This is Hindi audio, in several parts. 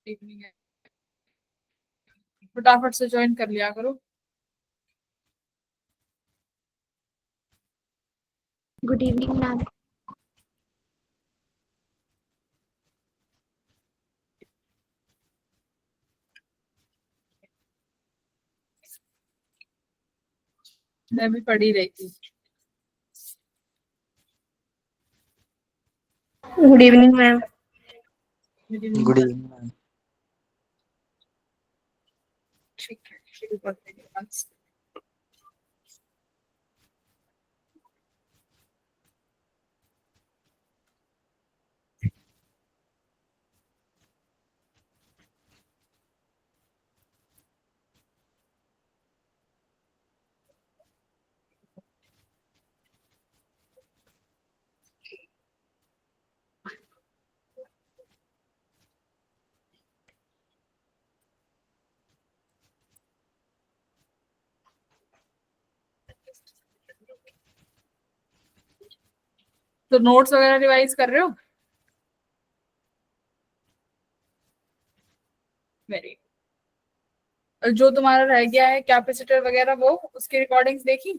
इवनिंग है, फटाफट से ज्वाइन कर लिया करो। Good evening ma'am. मैं भी पढ़ ही रही थी। Good evening ma'am. Good evening good sir. Evening ma'am. ठीक है, शुरू करते हैं आज। तो नोट्स वगैरह रिवाइज कर रहे हो? वेरी। जो तुम्हारा रह गया है कैपेसिटर वगैरह, वो उसकी रिकॉर्डिंग्स देखी?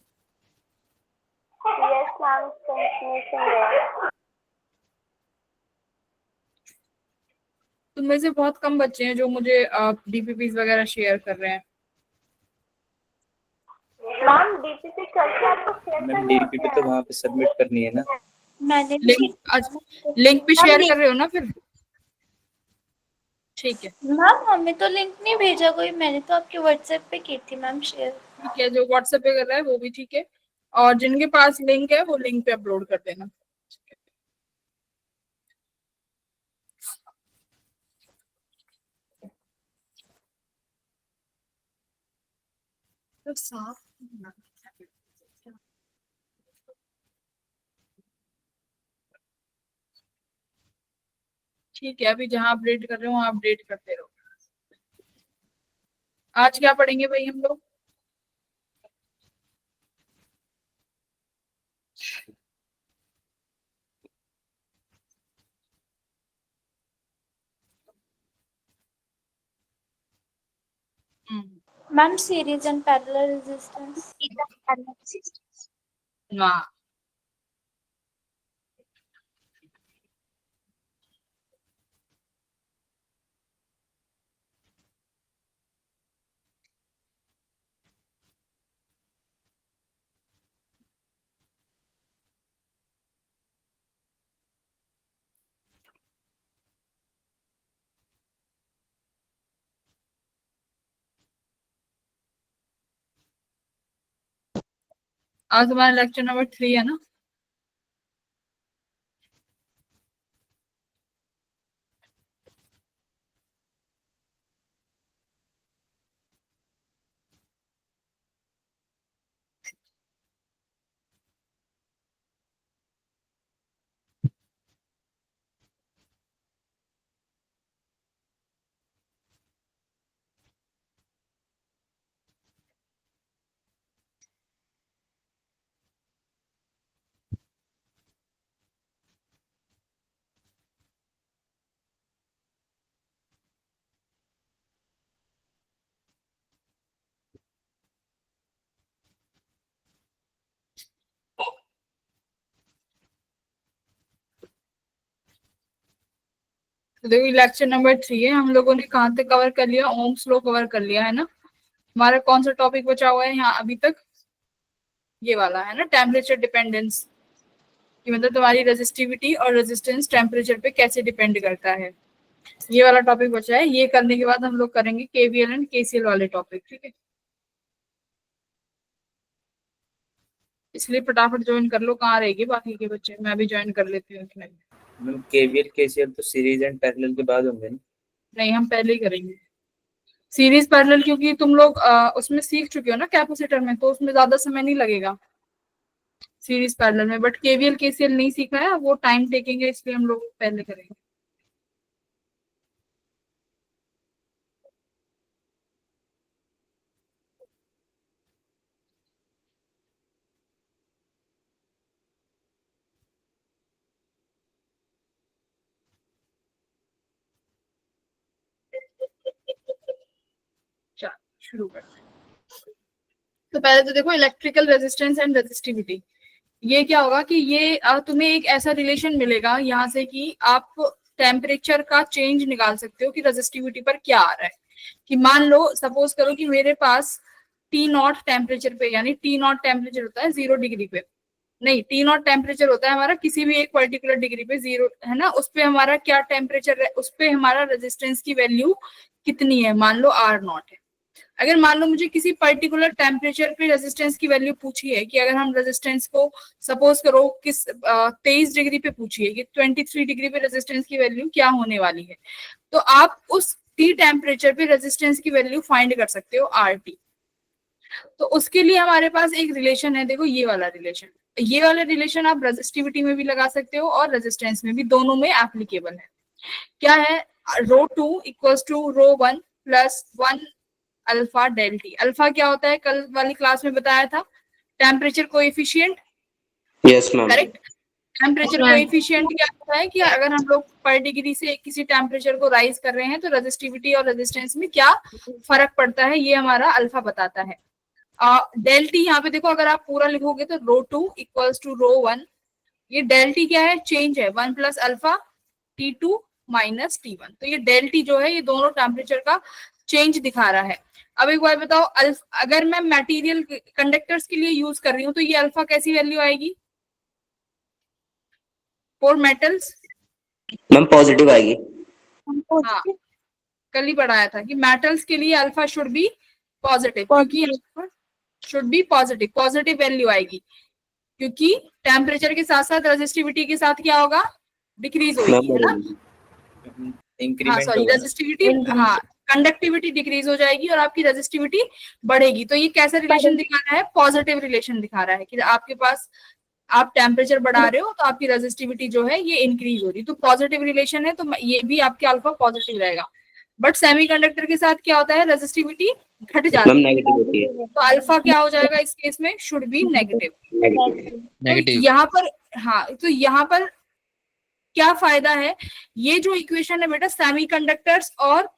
यस मैम, कंटिन्यूशन है। तुम में से बहुत कम बच्चे हैं जो मुझे डीपीपीस वगैरह शेयर कर रहे हैं। मैम डीपीपी करके आपको शेयर मैम करने होते डीपीपी तो हैं। वहाँ पे सबमिट करनी है ना। मैंने भी लिंक आज लिंक पे शेयर कर रहे हो ना फिर? ठीक है। मैम हमें तो लिंक नहीं भेजा कोई, मैंने तो आपके व्हाट्सएप पे की थी मैम शेयर। ठीक है, जो व्हाट्सएप पे कर रहा है वो भी ठीक है, और जिनके पास लिंक है वो लिंक पे अपलोड कर देना। तो साफ। ठीक है, अभी जहाँ अपडेट कर रहे हो वहाँ अपडेट करते रहो। आज क्या पढ़ेंगे भाई हम लोग? Ma'am series and parallel resistance. हाँ। आज हमारा लेक्चर नंबर 3 है ना? तो देखो लेक्चर नंबर 3 है, हम लोगों ने कहाँ तक कवर कर लिया? ओम्स लॉ कवर कर लिया है ना। हमारा कौन सा टॉपिक बचा हुआ है यहाँ अभी तक? ये वाला है ना, टेम्परेचर डिपेंडेंस, कि मतलब तुम्हारी रेजिस्टिविटी और रेजिस्टेंस टेम्परेचर पे कैसे डिपेंड करता है। ये वाला टॉपिक बचा है। ये करने के बाद हम लोग करेंगे केवीएल एंड केसीएल वाले टॉपिक, ठीक है? इसलिए फटाफट ज्वाइन कर लो। कहाँ रहेगी बाकी के बच्चे? मैं भी ज्वाइन कर लेती हूँ इसमें। मैम केवीएल केसीएल तो सीरीज एंड पैरेलल के बाद होंगे ना। नहीं, हम पहले ही करेंगे सीरीज पैरेलल, क्योंकि तुम लोग उसमें सीख चुके हो ना कैपेसिटर में, तो उसमें ज्यादा समय नहीं लगेगा सीरीज पैरेलल में। बट केवीएल केसीएल नहीं सीखा है, वो टाइम टेकिंग है, इसलिए हम लोग पहले करेंगे। शुरू करते हैं। तो पहले तो देखो इलेक्ट्रिकल रेजिस्टेंस एंड रेजिस्टिविटी, ये क्या होगा कि ये तुम्हें एक ऐसा रिलेशन मिलेगा यहाँ से कि आप टेम्परेचर का चेंज निकाल सकते हो कि रेजिस्टिविटी पर क्या आ रहा है। कि मान लो सपोज करो कि मेरे पास टी नॉट टेम्परेचर पे, यानी टी नॉट टेम्परेचर होता है 0 डिग्री पे, नहीं टी नॉट टेम्परेचर होता है हमारा किसी भी एक पर्टिकुलर डिग्री पे, 0 है ना, उस पे हमारा क्या टेम्परेचर है, उस पे हमारा रेजिस्टेंस की वैल्यू कितनी है, मान लो R नॉट है। अगर मान लो मुझे किसी पर्टिकुलर टेम्परेचर पे रेजिस्टेंस की वैल्यू पूछी है, कि अगर हम रेजिस्टेंस को सपोज करो किस 23 डिग्री पे पूछी है कि 23 डिग्री पे रेजिस्टेंस की वैल्यू क्या होने वाली है, तो आप उस टी टेम्परेचर पे रेजिस्टेंस की वैल्यू फाइंड कर सकते हो RT। तो उसके लिए हमारे पास एक रिलेशन है, देखो ये वाला रिलेशन, ये वाला रिलेशन आप रेजिस्टिविटी में भी लगा सकते हो और रेजिस्टेंस में भी, दोनों में एप्लीकेबल है। क्या है, ρ2 equals to ρ1 plus 1 alpha del T. Alpha क्या होता है, कल वाली क्लास में बताया था, temperature coefficient. Yes ma'am. Correct. Temperature coefficient क्या होता है कि अगर हम लोग पर डिग्री से किसी टेम्परेचर को राइज कर रहे हैं तो रेजिस्टिविटी और रेजिस्टेंस में क्या फर्क पड़ता है, ये हमारा अल्फा बताता है। डेल टी यहाँ पे देखो, अगर आप पूरा लिखोगे तो ρ2 इक्वल्स टू ρ1, ये डेल टी क्या है, चेंज है, 1 plus alpha T2 minus T1। तो ये डेल टी जो है ये दोनों टेम्परेचर का चेंज दिखा रहा है। अब एक बार बताओ, अगर मैं मटेरियल कंडक्टर्स के लिए यूज कर रही हूँ तो ये अल्फा कैसी वैल्यू आएगी फॉर मेटल्स? मैम पॉजिटिव आएगी। हाँ, कल ही पढ़ाया था कि मेटल्स के लिए अल्फा शुड बी पॉजिटिव, क्योंकि should be positive, positive value आएगी, क्योंकि टेम्परेचर के साथ साथ रेजिस्टिविटी के साथ क्या होगा, डिक्रीज होगी, है ना। हाँ इंक्रीमेंट सॉरी, होगा। रेजिस्टिविटी, हाँ कंडक्टिविटी डिक्रीज हो जाएगी और आपकी रेजिस्टिविटी बढ़ेगी। तो ये कैसा रिलेशन दिखा रहा है, पॉजिटिव रिलेशन दिखा रहा है कि आपके पास आप टेम्परेचर बढ़ा रहे हो तो आपकी रेजिस्टिविटी जो है ये इंक्रीज हो रही है, तो पॉजिटिव रिलेशन है, तो ये भी आपके अल्फा पॉजिटिव रहेगा। बट सेमीकंडक्टर के साथ क्या होता है, रेजिस्टिविटी घट जाती मैम है, नेगेटिव होती है। तो अल्फा क्या हो जाएगा इस केस में, शुड बी नेगेटिव। तो यहाँ पर, हाँ तो यहाँ पर क्या फायदा है, ये जो इक्वेशन है बेटा सेमीकंडक्टर्स और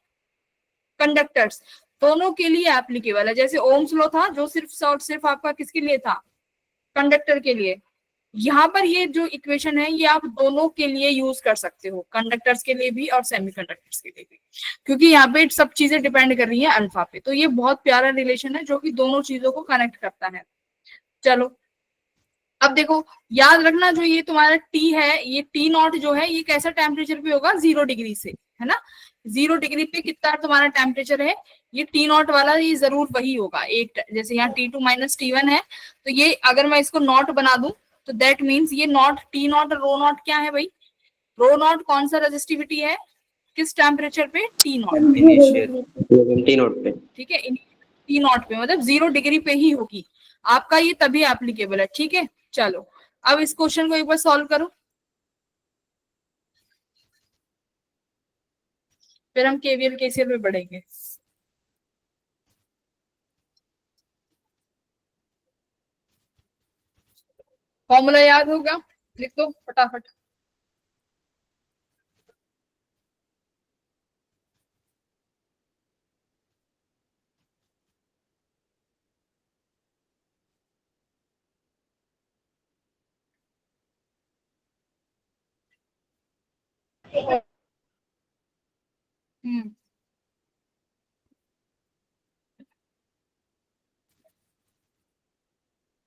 कंडक्टर्स दोनों के लिए एप्लीकेबल है। जैसे ओम्स लॉ था जो सिर्फ और सिर्फ आपका किसके लिए था, कंडक्टर के लिए, यहाँ पर ये जो इक्वेशन है ये आप दोनों के लिए यूज कर सकते हो, कंडक्टर्स के लिए भी और सेमीकंडक्टर्स के लिए भी, क्योंकि यहाँ पे सब चीजें डिपेंड कर रही है अल्फा पे। तो ये बहुत प्यारा रिलेशन है जो कि दोनों चीजों को कनेक्ट करता है। चलो अब देखो, याद रखना जो ये तुम्हारा टी है, ये टी नॉट जो है ये कैसा टेम्परेचर पे होगा, 0 डिग्री से, है ना। 0 डिग्री पे कितना तुम्हारा टेम्परेचर है, ये टी नॉट वाला ये जरूर वही होगा, एक जैसे यहाँ T2 माइनस T1 है, तो ये अगर मैं इसको नॉट बना दूं तो दैट मीन्स ये नॉट टी नॉट और रो नॉट क्या है भाई, रो नॉट कौन सा रेजिस्टिविटी है, किस टेम्परेचर पे, टी नॉट टी नोट पे। ठीक है, टी नॉट पे मतलब 0 डिग्री पे ही होगी आपका, ये तभी एप्लीकेबल है। ठीक है, चलो अब इस क्वेश्चन को एक बार सॉल्व करो, फिर हम केवीएल केसीएल पे बढ़ेंगे। फॉर्मूला याद होगा, लिख दो फटाफट।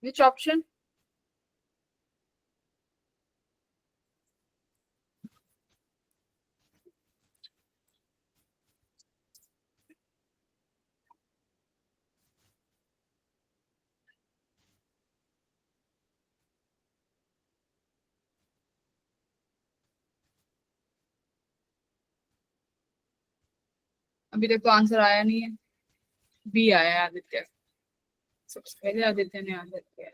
Which option? अभी तक तो आंसर आया नहीं है, बी आया है आदित्य, सबसे पहले आदित्य ने आंसर किया है।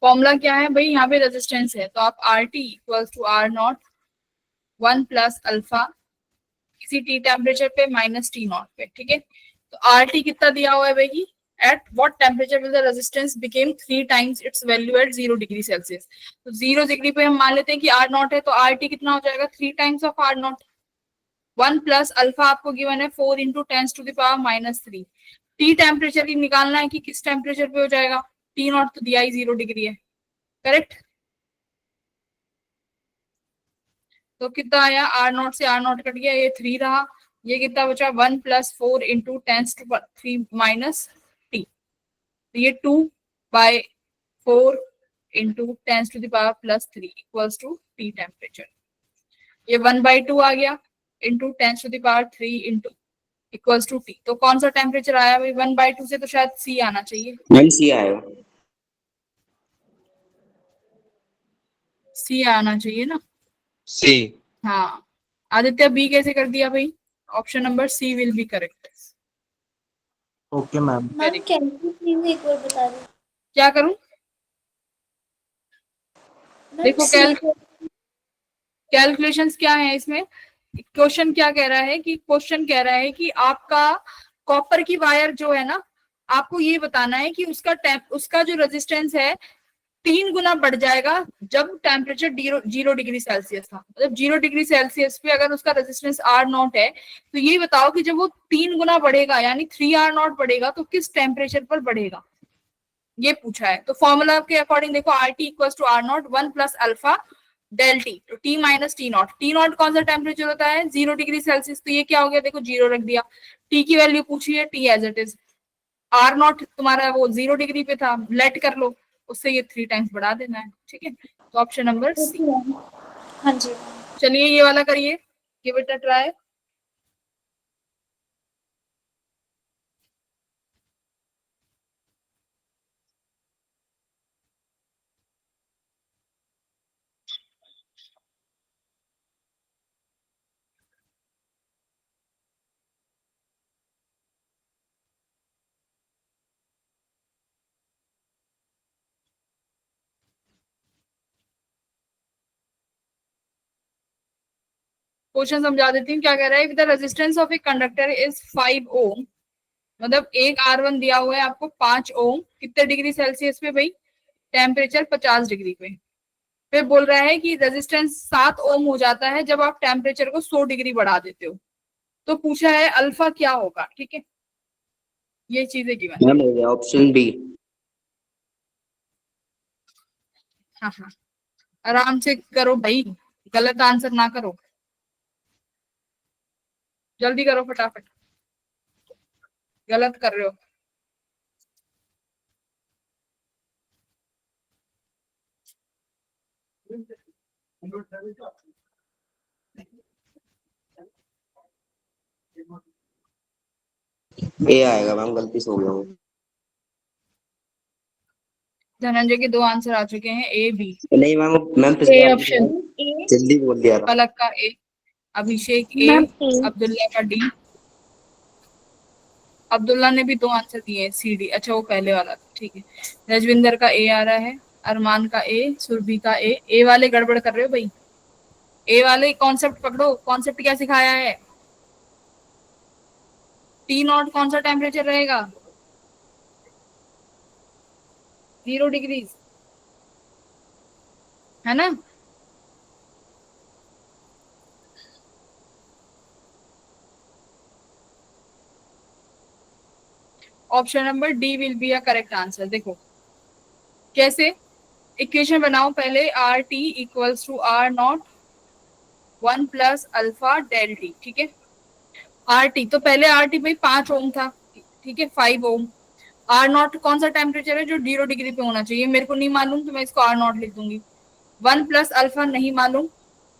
फॉर्मूला क्या है भाई, यहाँ पे रेजिस्टेंस है तो आप R T equals to R naught 1 plus alpha किसी टी टेम्परेचर पे माइनस टी नॉट पे। ठीक है, तो आर टी कितना दिया हुआ है भाई, at what temperature will the resistance became 3 times its value at 0 degree Celsius. तो 0 डिग्री पे हम मान लेते हैं कि R नॉट है, तो RT कितना हो जाएगा 3 times of R not. 1 plus alpha आपको गिवन है 4 इंटू 10⁻³ टी टेम्परेचर की निकालना है कि किस टेम्परेचर पे हो जाएगा। टी नॉट तो दिया ही 0 डिग्री है, करेक्ट। तो कितना आया, R नॉट से R नॉट कट गया, ये 3 रहा, ये कितना बचा 1 प्लस 4 इंटू 10⁻³ तो ये 2/4 into 10⁻³ equals to T temperature. ये 1/2 आ गया into 10⁻³ into equals to T. तो कौन सा टेम्परेचर आया भाई 1/2 से, तो शायद सी आना चाहिए। मैम सी आएगा। सी आना चाहिए ना। सी। हाँ, आदित्य बी कैसे कर दिया भाई? Option number C will be correct. Okay ma'am. Ma'am can you please एक बार बता दें? क्या करूं? मैम देखो सी कैलकुलेशंस क्या है इसमें। क्वेश्चन क्या कह रहा है कि क्वेश्चन कह रहा है कि आपका कॉपर की वायर जो है ना, आपको ये बताना है कि उसका जो रेजिस्टेंस है 3 गुना बढ़ जाएगा जब टेम्परेचर 0 डिग्री सेल्सियस था। मतलब 0 डिग्री सेल्सियस पे अगर उसका रेजिस्टेंस R नॉट है, तो ये बताओ कि जब वो 3 गुना बढ़ेगा यानी 3R नॉट बढ़ेगा तो किस टेम्परेचर पर बढ़ेगा, ये पूछा है। तो फॉर्मूला के अकॉर्डिंग देखो, RT equals to R not 1 plus alpha del T, तो T minus T not. T not कौन सा टेम्परेचर होता है 0 डिग्री सेल्सियस, तो ये क्या हो गया देखो 0 रख दिया। T की वैल्यू पूछी है, T as it is. R not तुम्हारा वो 0 डिग्री पे था, लेट कर लो, उससे ये 3 टाइम्स बढ़ा देना है, ठीक है। तो ऑप्शन नंबर सी। हाँ जी। चलिए ये वाला करिए, give it a try. Question समझा देती हूँ क्या कह रहा है। The resistance of a conductor is 5 ओम, मतलब एक R1 दिया हुआ है आपको 5 ओम, कितने डिग्री सेल्सियस पे भाई, टेम्परेचर 50 डिग्री पे। फिर बोल रहा है कि रेजिस्टेंस 7 ओम हो जाता है जब आप टेम्परेचर को 100 डिग्री बढ़ा देते हो। तो पूछा है अल्फा क्या होगा, ठीक है, ये चीजें गिवन। मैम हो गया ऑप्शन बी। हाँ हाँ, आराम से करो भाई, गलत आंसर ना करो, जल्दी करो फटाफट, गलत कर रहे हो। ए आएगा मैम, गलती से हो गया वो। धनंजय के 2 आंसर आ चुके हैं, ए बी। नहीं मैम, मैम ए पिछले ऑप्शन, जल्दी बोल दिया था। पलक का ए, अभिषेक ए, मैम ए। अब्दुल्ला का डी। अब्दुल्ला ने भी 2 आंसर दिए हैं, सी डी। अच्छा वो पहले वाला था, ठीक है। रजविंदर का ए आ रहा है, अरमान का ए, सुरभि का ए वाले गड़बड़ कर रहे हो भाई। ए वाले कॉन्सेप्ट पकड़ो, कॉन्सेप्ट क्या सिखाया है। टी नॉट कौन सा टेम्परेचर रहेगा, 0 डिग्री, है ना। Option number D will be a correct answer. देखो कैसे, इक्वेशन बनाओ पहले, R T equals to R not 1 plus alpha del T, ठीक है। आर टी, तो पहले आर टी भाई 5 ओम था, ठीक है, 5 ओम। आर नॉट कौन सा टेम्परेचर है जो 0 डिग्री पे होना चाहिए, मेरे को नहीं मालूम, तो मैं इसको आर नॉट लिख दूंगी। 1 प्लस अल्फा नहीं मालूम,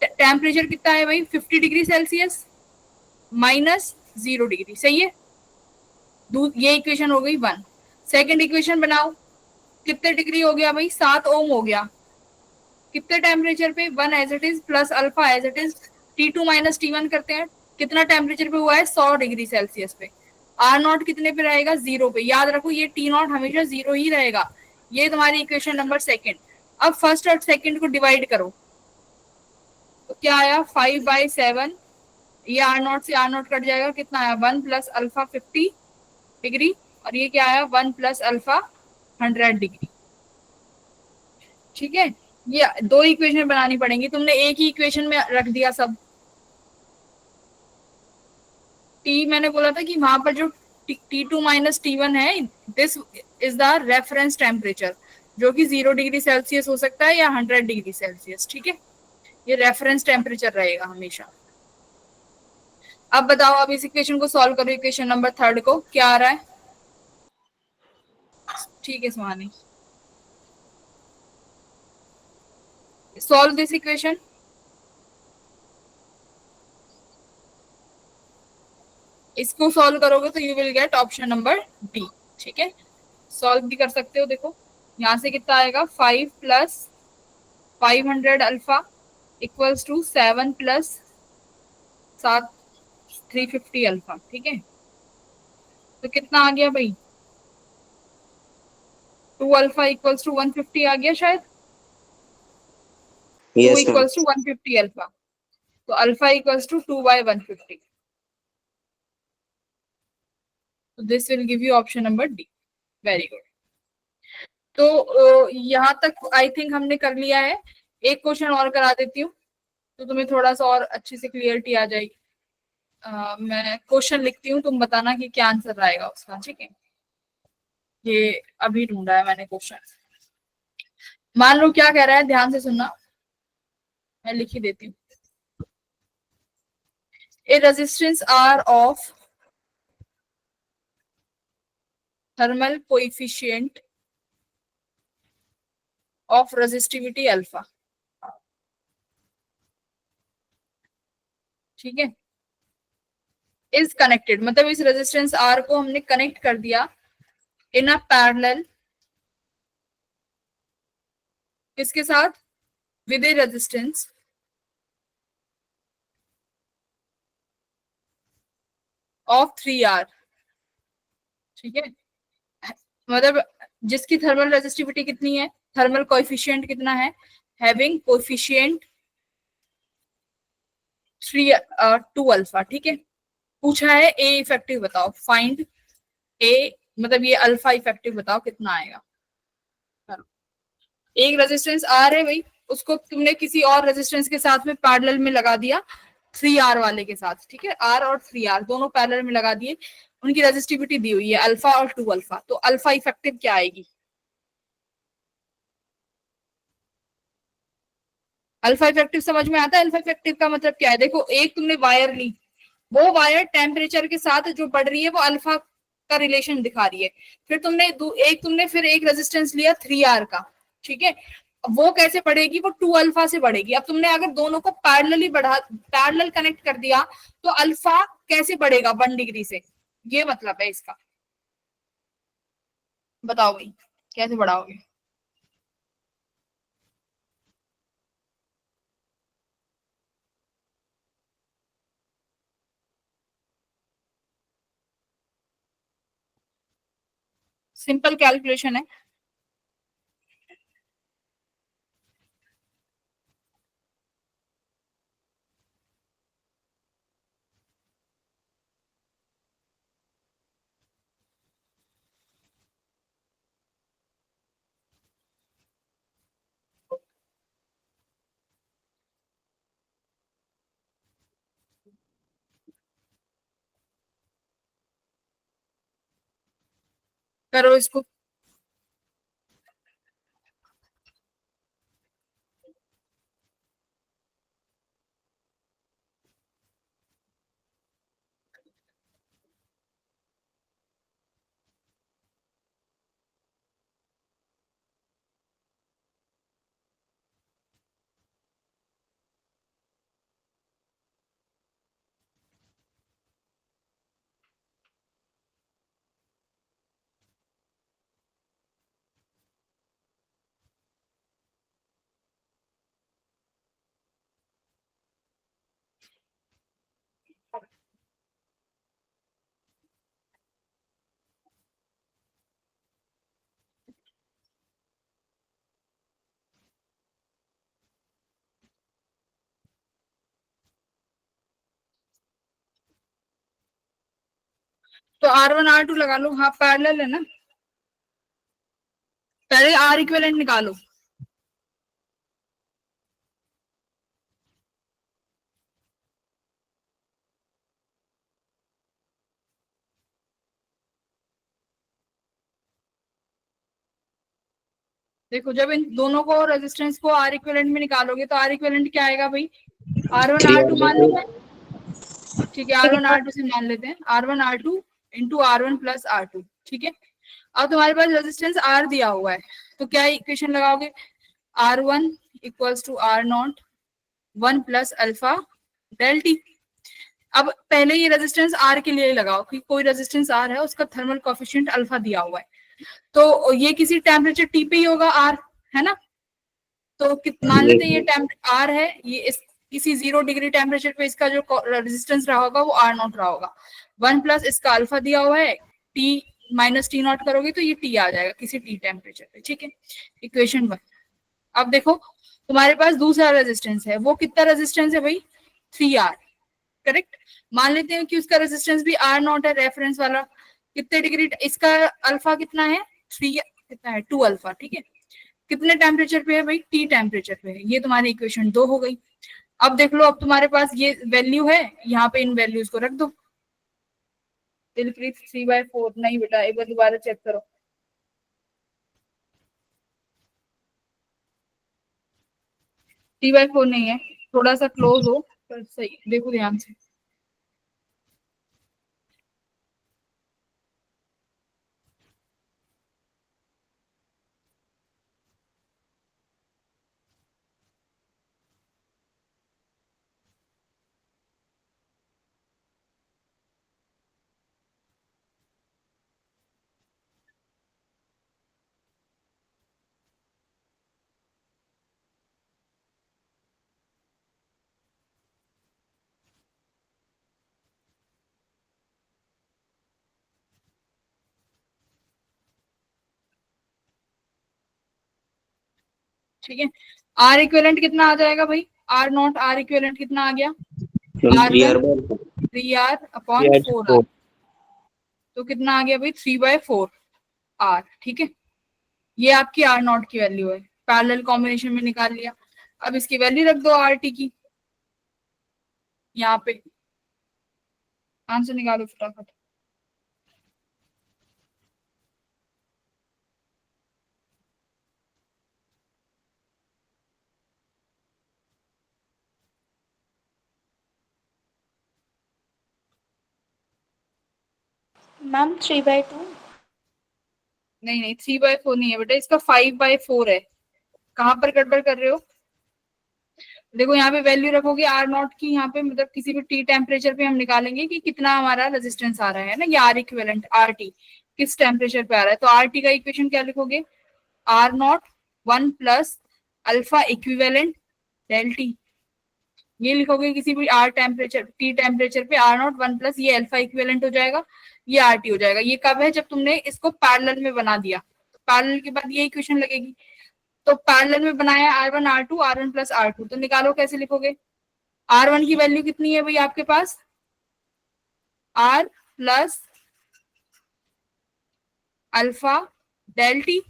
टेम्परेचर कितना है भाई 50 डिग्री सेल्सियस माइनस 0 डिग्री, सही है। ये इक्वेशन हो गई 1। सेकेंड इक्वेशन बनाओ, कितने डिग्री हो गया भाई, 7 ओम हो गया, कितने टेम्परेचर पे, 1 as it is plus alpha as it is, T2 minus T1 करते हैं, कितना टेम्परेचर पे हुआ है 100 डिग्री सेल्सियस पे। R नॉट कितने पे रहेगा 0 पे, याद रखो ये T नॉट हमेशा 0 ही रहेगा। ये तुम्हारी इक्वेशन नंबर सेकंड। अब फर्स्ट और सेकंड को डिवाइड करो, तो क्या आया 5/7, ये R नॉट से R नॉट कट जाएगा, कितना आया 1 प्लस अल्फा 50 डिग्री, और ये क्या आया 1 प्लस अल्फा 100 डिग्री। ठीक है, ये दो इक्वेशन बनानी पड़ेंगी, तुमने एक ही इक्वेशन में रख दिया सब। टी मैंने बोला था कि वहां पर जो T2 माइनस T1 है, this is the reference temperature, जो कि 0 डिग्री सेल्सियस हो सकता है या 100 डिग्री सेल्सियस। ठीक है, ये रेफरेंस टेम्परेचर रहेगा हमेशा। अब बताओ, अब इस इक्वेशन को सॉल्व करो, इक्वेशन नंबर 3 को क्या आ रहा है। ठीक है सुहानी, सॉल्व दिस इक्वेशन। इसको सॉल्व करोगे तो you will get option number D. ठीक है, सॉल्व भी कर सकते हो। देखो यहां से कितना आएगा, 5 plus 500 alpha equals to 7 plus 7 350 alpha. ठीक है, तो कितना आ गया भाई, 2 अल्फा इक्वल्स टू 150 आ गया शायद। 2 yes ma'am. Equals to 150 alpha, तो अल्फा इक्वल्स टू 2 बाय 150। तो this will give you option number D. Very good. तो यहाँ तक आई थिंक हमने कर लिया है। एक क्वेश्चन और करा देती हूँ तो तुम्हें थोड़ा सा और अच्छे से क्लियरिटी आ जाएगी। मैं क्वेश्चन लिखती हूँ, तुम बताना कि क्या आंसर आएगा उसका। ठीक है, ये अभी ढूंढा है मैंने क्वेश्चन। मान लो क्या कह रहा है, ध्यान से सुनना, मैं लिख ही देती हूँ। A resistance R of thermal coefficient of resistivity alpha. ठीक है, इज कनेक्टेड, मतलब इस रेजिस्टेंस आर को हमने कनेक्ट कर दिया इन अ पैरेलल, किसके साथ, with A resistance of 3R। ठीक है, मतलब जिसकी थर्मल रेजिस्टिविटी कितनी है, थर्मल कोएफिशिएंट कितना है, हैविंग कोएफिशिएंट 2 अल्फा। ठीक है, पूछा है ए इफेक्टिव बताओ, फाइंड ए, मतलब ये अल्फा इफेक्टिव बताओ कितना आएगा। एक रेजिस्टेंस आर है भाई, उसको तुमने किसी और रेजिस्टेंस के साथ में पैरेलल में लगा दिया, 3R वाले के साथ। ठीक है, आर और 3R दोनों पैरेलल में लगा दिए, उनकी रेजिस्टिविटी दी हुई है अल्फा और 2 अल्फा, तो अल्फा इफेक्टिव क्या आएगी। अल्फा इफेक्टिव समझ में आता है, अल्फा इफेक्टिव का मतलब क्या है। देखो एक तुमने वायर ली, वो वायर टेम्परेचर के साथ जो बढ़ रही है वो अल्फा का रिलेशन दिखा रही है। फिर तुमने फिर एक रेजिस्टेंस लिया 3R का। ठीक है, वो कैसे बढ़ेगी, वो 2 अल्फा से बढ़ेगी। अब तुमने अगर दोनों को पैरेलल कनेक्ट कर दिया तो अल्फा कैसे बढ़ेगा 1 डिग्री से, ये मतलब है इसका। बताओ भाई कैसे बढ़ाओगे। सिंपल कैलकुलेशन है। करो इसको। तो R1 R2 लगा लो, हाँ पैरेलल है ना। पहले R इक्विवेलेंट निकालो। देखो जब इन दोनों को रेजिस्टेंस को R इक्विवेलेंट में निकालोगे तो R इक्विवेलेंट क्या आएगा भाई, R1 3 R2 मान लो। ठीक है, ठीक R1 है R2 से मान लेते हैं, R1 R2 into R1 plus R2। ठीक है, अब तुम्हारे पास रेजिस्टेंस R दिया हुआ है, तो क्या इक्वेशन लगाओगे, R1 equals to R0 1 plus alpha del T. अब पहले ये रेजिस्टेंस R के लिए लगाओ कि कोई रेजिस्टेंस R है, उसका थर्मल कोफिशिएंट अल्फा दिया हुआ है, तो ये किसी टेम्परेचर T पे ही होगा R, है ना। तो मान लेते हैं ये R है, ये इस किसी 0 डिग्री टेम्परेचर पे इसका जो रेजिस्टेंस रहा होगा वो R0 रहा होगा। 1 प्लस इसका अल्फा दिया हुआ है, T माइनस T0 करोगे तो ये T आ जाएगा किसी T टेम्परेचर पे। ठीक है, इक्वेशन 1। अब देखो तुम्हारे पास दूसरा रेजिस्टेंस है, वो कितना रेजिस्टेंस है भाई, 3R, करेक्ट। मान लेते हैं कि उसका रेजिस्टेंस भी R0 है, रेफरेंस वाला। कितने डिग्री, इसका अल्फा कितना है, 3 कितना है, 2 अल्फा। ठीक है, कितने टेम्परेचर पे है भाई, T टेम्परेचर पे है। ये तुम्हारी इक्वेशन 2 हो गई। अब देख लो, अब तुम्हारे पास ये वैल्यू है, यहाँ पे इन वैल्यूज को रख दो। दिलप्रीत 3/4 नहीं बेटा, एक बार दोबारा चेक करो। 3/4 नहीं है, थोड़ा सा क्लोज हो पर सही, देखो ध्यान से। ठीक है, आर इक्विवेलेंट कितना आ जाएगा भाई, R0 आर इक्विवेलेंट कितना आ गया, ma'am 3R R1 3R upon 4R, तो कितना आ गया भाई, 3/4R। ठीक है, ये आपकी R0 की वैल्यू है, पैरेलल कॉम्बिनेशन में निकाल लिया। अब इसकी वैल्यू रख दो RT की यहाँ पे, आंसर निकालो फटाफट। मैम 3/2। नहीं नहीं, 3/4 नहीं है बेटा, इसका 5/4 है। कहाँ पर गड़बड़ कर रहे हो, देखो यहाँ पे वैल्यू रखोगे R0 की, यहाँ पे मतलब किसी भी T टेम्परेचर पे हम निकालेंगे कि कितना हमारा रेजिस्टेंस आ रहा है ना, ये R इक्विवेलेंट RT किस टेम्परेचर पे आ रहा है, तो RT का इक्वेशन क्या लिखोगे, R0 1 plus alpha equivalent del T. ये लिखोगे किसी भी R टेम्परेचर T टेम्परेचर पे R0 1 प्लस ये अल्फा इक्विवेलेंट हो जाएगा, ये RT हो जाएगा। ये कब है, जब तुमने इसको पैरेलल में बना दिया, पैरेलल के बाद ये इक्वेशन लगेगी। तो पैरेलल में बनाया R1 R2 R1 plus R2, तो निकालो कैसे लिखोगे, R1 की वैल्यू कितनी है भाई आपके पास, R plus alpha del T,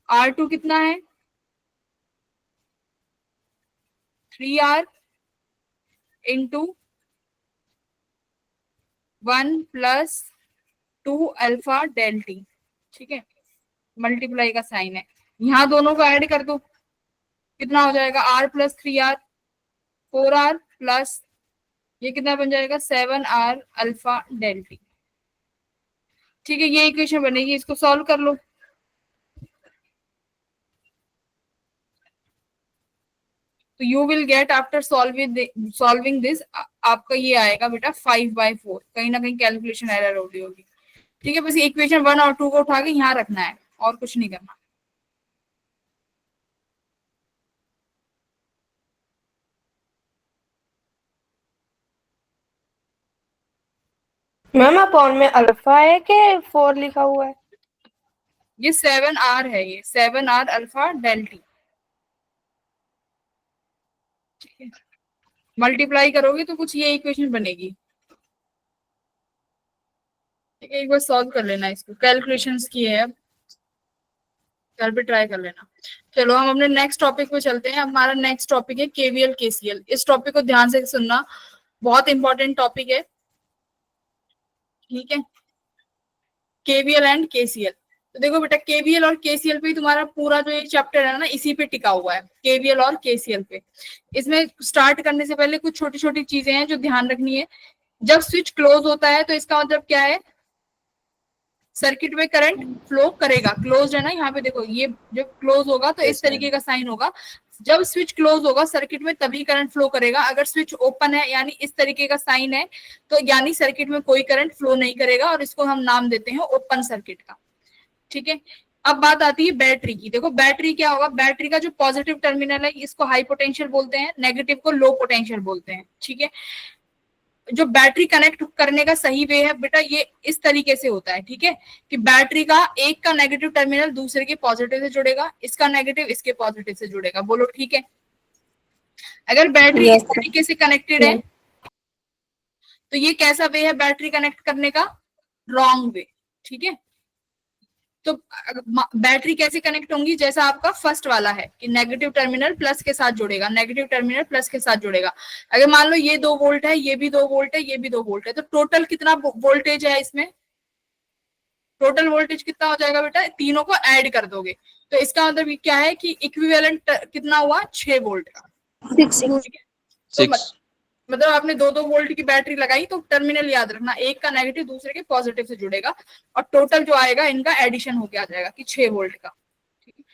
R2 कितना है 3R into 1 plus 2 alpha del T. ठीक है, मल्टीप्लाई का साइन है, यहाँ दोनों को ऐड कर दो, कितना हो जाएगा, R plus 3R 4R plus ये कितना बन जाएगा 7R अल्फा डेल टी। ठीक है, ये इक्वेशन बनेगी, इसको सॉल्व कर लो। तो you will get after solving this, आपका ये आएगा बेटा 5/4, कहीं ना कहीं कैलकुलेशन एरर हो गई होगी। ठीक है, बस इक्वेशन 1 और 2 को उठा के यहाँ रखना है और कुछ नहीं करना। मैम अपॉन में अल्फा है कि 4 लिखा हुआ है। ये 7R है, ये 7R अल्फा डेल टी। ठीक है, मल्टीप्लाई करोगे तो कुछ ये इक्वेशन बनेगी। ठीक है, एक बार सॉल्व कर लेना इसको, कैलकुलेशंस की है, अब घर पे ट्राई कर लेना। चलो हम अपने नेक्स्ट टॉपिक पे चलते हैं। हमारा नेक्स्ट टॉपिक है केवीएल केसीएल। इस टॉपिक को ध्यान से सुनना, बहुत इंपॉर्टेंट टॉपिक है। ठीक है, केवीएल एंड केसीएल। तो देखो बेटा, केवीएल और केसीएल पे तुम्हारा पूरा जो ये चैप्टर है ना, इसी पे टिका हुआ है, केवीएल और केसीएल पे। इसमें स्टार्ट करने से पहले कुछ छोटी छोटी चीजें हैं जो ध्यान रखनी है। जब स्विच क्लोज होता है तो इसका मतलब क्या है, सर्किट में करंट फ्लो करेगा। क्लोज है ना, यहाँ पे देखो, ये जब क्लोज होगा तो इस तरीके का साइन होगा। जब स्विच क्लोज होगा सर्किट में तभी करंट फ्लो करेगा। अगर स्विच ओपन है यानी इस तरीके का साइन है, तो यानी सर्किट में कोई करंट फ्लो नहीं करेगा, और इसको हम नाम देते हैं ओपन सर्किट का। ठीक है, अब बात आती है बैटरी की। देखो बैटरी क्या होगा, बैटरी का जो पॉजिटिव टर्मिनल है इसको हाई पोटेंशियल बोलते हैं, नेगेटिव को लो पोटेंशियल बोलते हैं। ठीक है, जो बैटरी कनेक्ट करने का सही वे है बेटा, ये इस तरीके से होता है। ठीक है, कि बैटरी का एक का नेगेटिव टर्मिनल दूसरे के पॉजिटिव से जुड़ेगा, इसका नेगेटिव इसके पॉजिटिव से जुड़ेगा। बोलो ठीक है। अगर बैटरी इस तरीके से कनेक्टेड है तो ये कैसा वे है बैटरी कनेक्ट करने का, रॉन्ग वे। ठीक है, तो बैटरी कैसे कनेक्ट होंगी, जैसा आपका फर्स्ट वाला है कि नेगेटिव टर्मिनल प्लस के साथ जुड़ेगा, नेगेटिव टर्मिनल प्लस के साथ जुड़ेगा। अगर मान लो ये 2 वोल्ट है, ये भी 2 वोल्ट है, ये भी 2 वोल्ट है, तो टोटल कितना वोल्टेज है इसमें, टोटल वोल्टेज कितना हो जाएगा बेटा, तीनों को ऐड कर दोगे तो इसका मतलब क्या है कि इक्विवेलेंट कितना हुआ, 6 वोल्ट का। 6 मतलब आपने 2-2 वोल्ट की बैटरी लगाई तो टर्मिनल याद रखना, एक का नेगेटिव दूसरे के पॉजिटिव से जुड़ेगा, और टोटल जो आएगा इनका एडिशन होके आ जाएगा कि 6 वोल्ट का। ठीक है,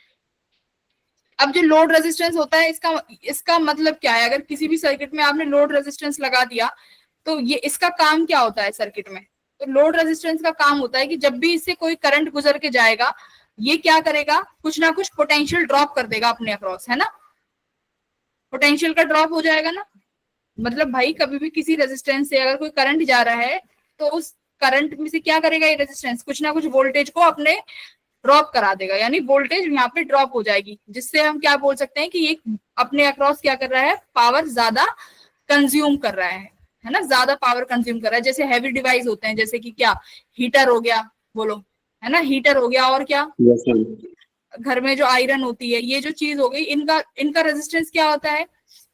अब जो लोड रेजिस्टेंस होता है इसका मतलब क्या है, अगर किसी भी सर्किट में आपने लोड रेजिस्टेंस लगा दिया तो ये इसका काम क्या होता है सर्किट में, तो लोड रेजिस्टेंस का काम होता है कि जब भी इससे कोई करंट गुजर के जाएगा, ये क्या करेगा, कुछ ना कुछ पोटेंशियल ड्रॉप कर देगा अपने अक्रॉस, है ना, पोटेंशियल का ड्रॉप हो जाएगा ना। मतलब भाई कभी भी किसी रेजिस्टेंस से अगर कोई करंट जा रहा है तो उस करंट में से क्या करेगा ये रेजिस्टेंस, कुछ ना कुछ वोल्टेज को अपने ड्रॉप करा देगा, यानी वोल्टेज यहाँ पे ड्रॉप हो जाएगी, जिससे हम क्या बोल सकते हैं कि ये अपने अक्रॉस क्या कर रहा है, पावर ज्यादा कंज्यूम कर रहा है ना, ज्यादा पावर कंज्यूम कर रहा है। जैसे हैवी डिवाइस होते हैं, जैसे कि क्या, हीटर हो गया, बोलो, है ना, हीटर हो गया, और क्या, यस मैम। घर में जो आयरन होती है, ये जो चीज हो गई, इनका रेजिस्टेंस क्या होता है,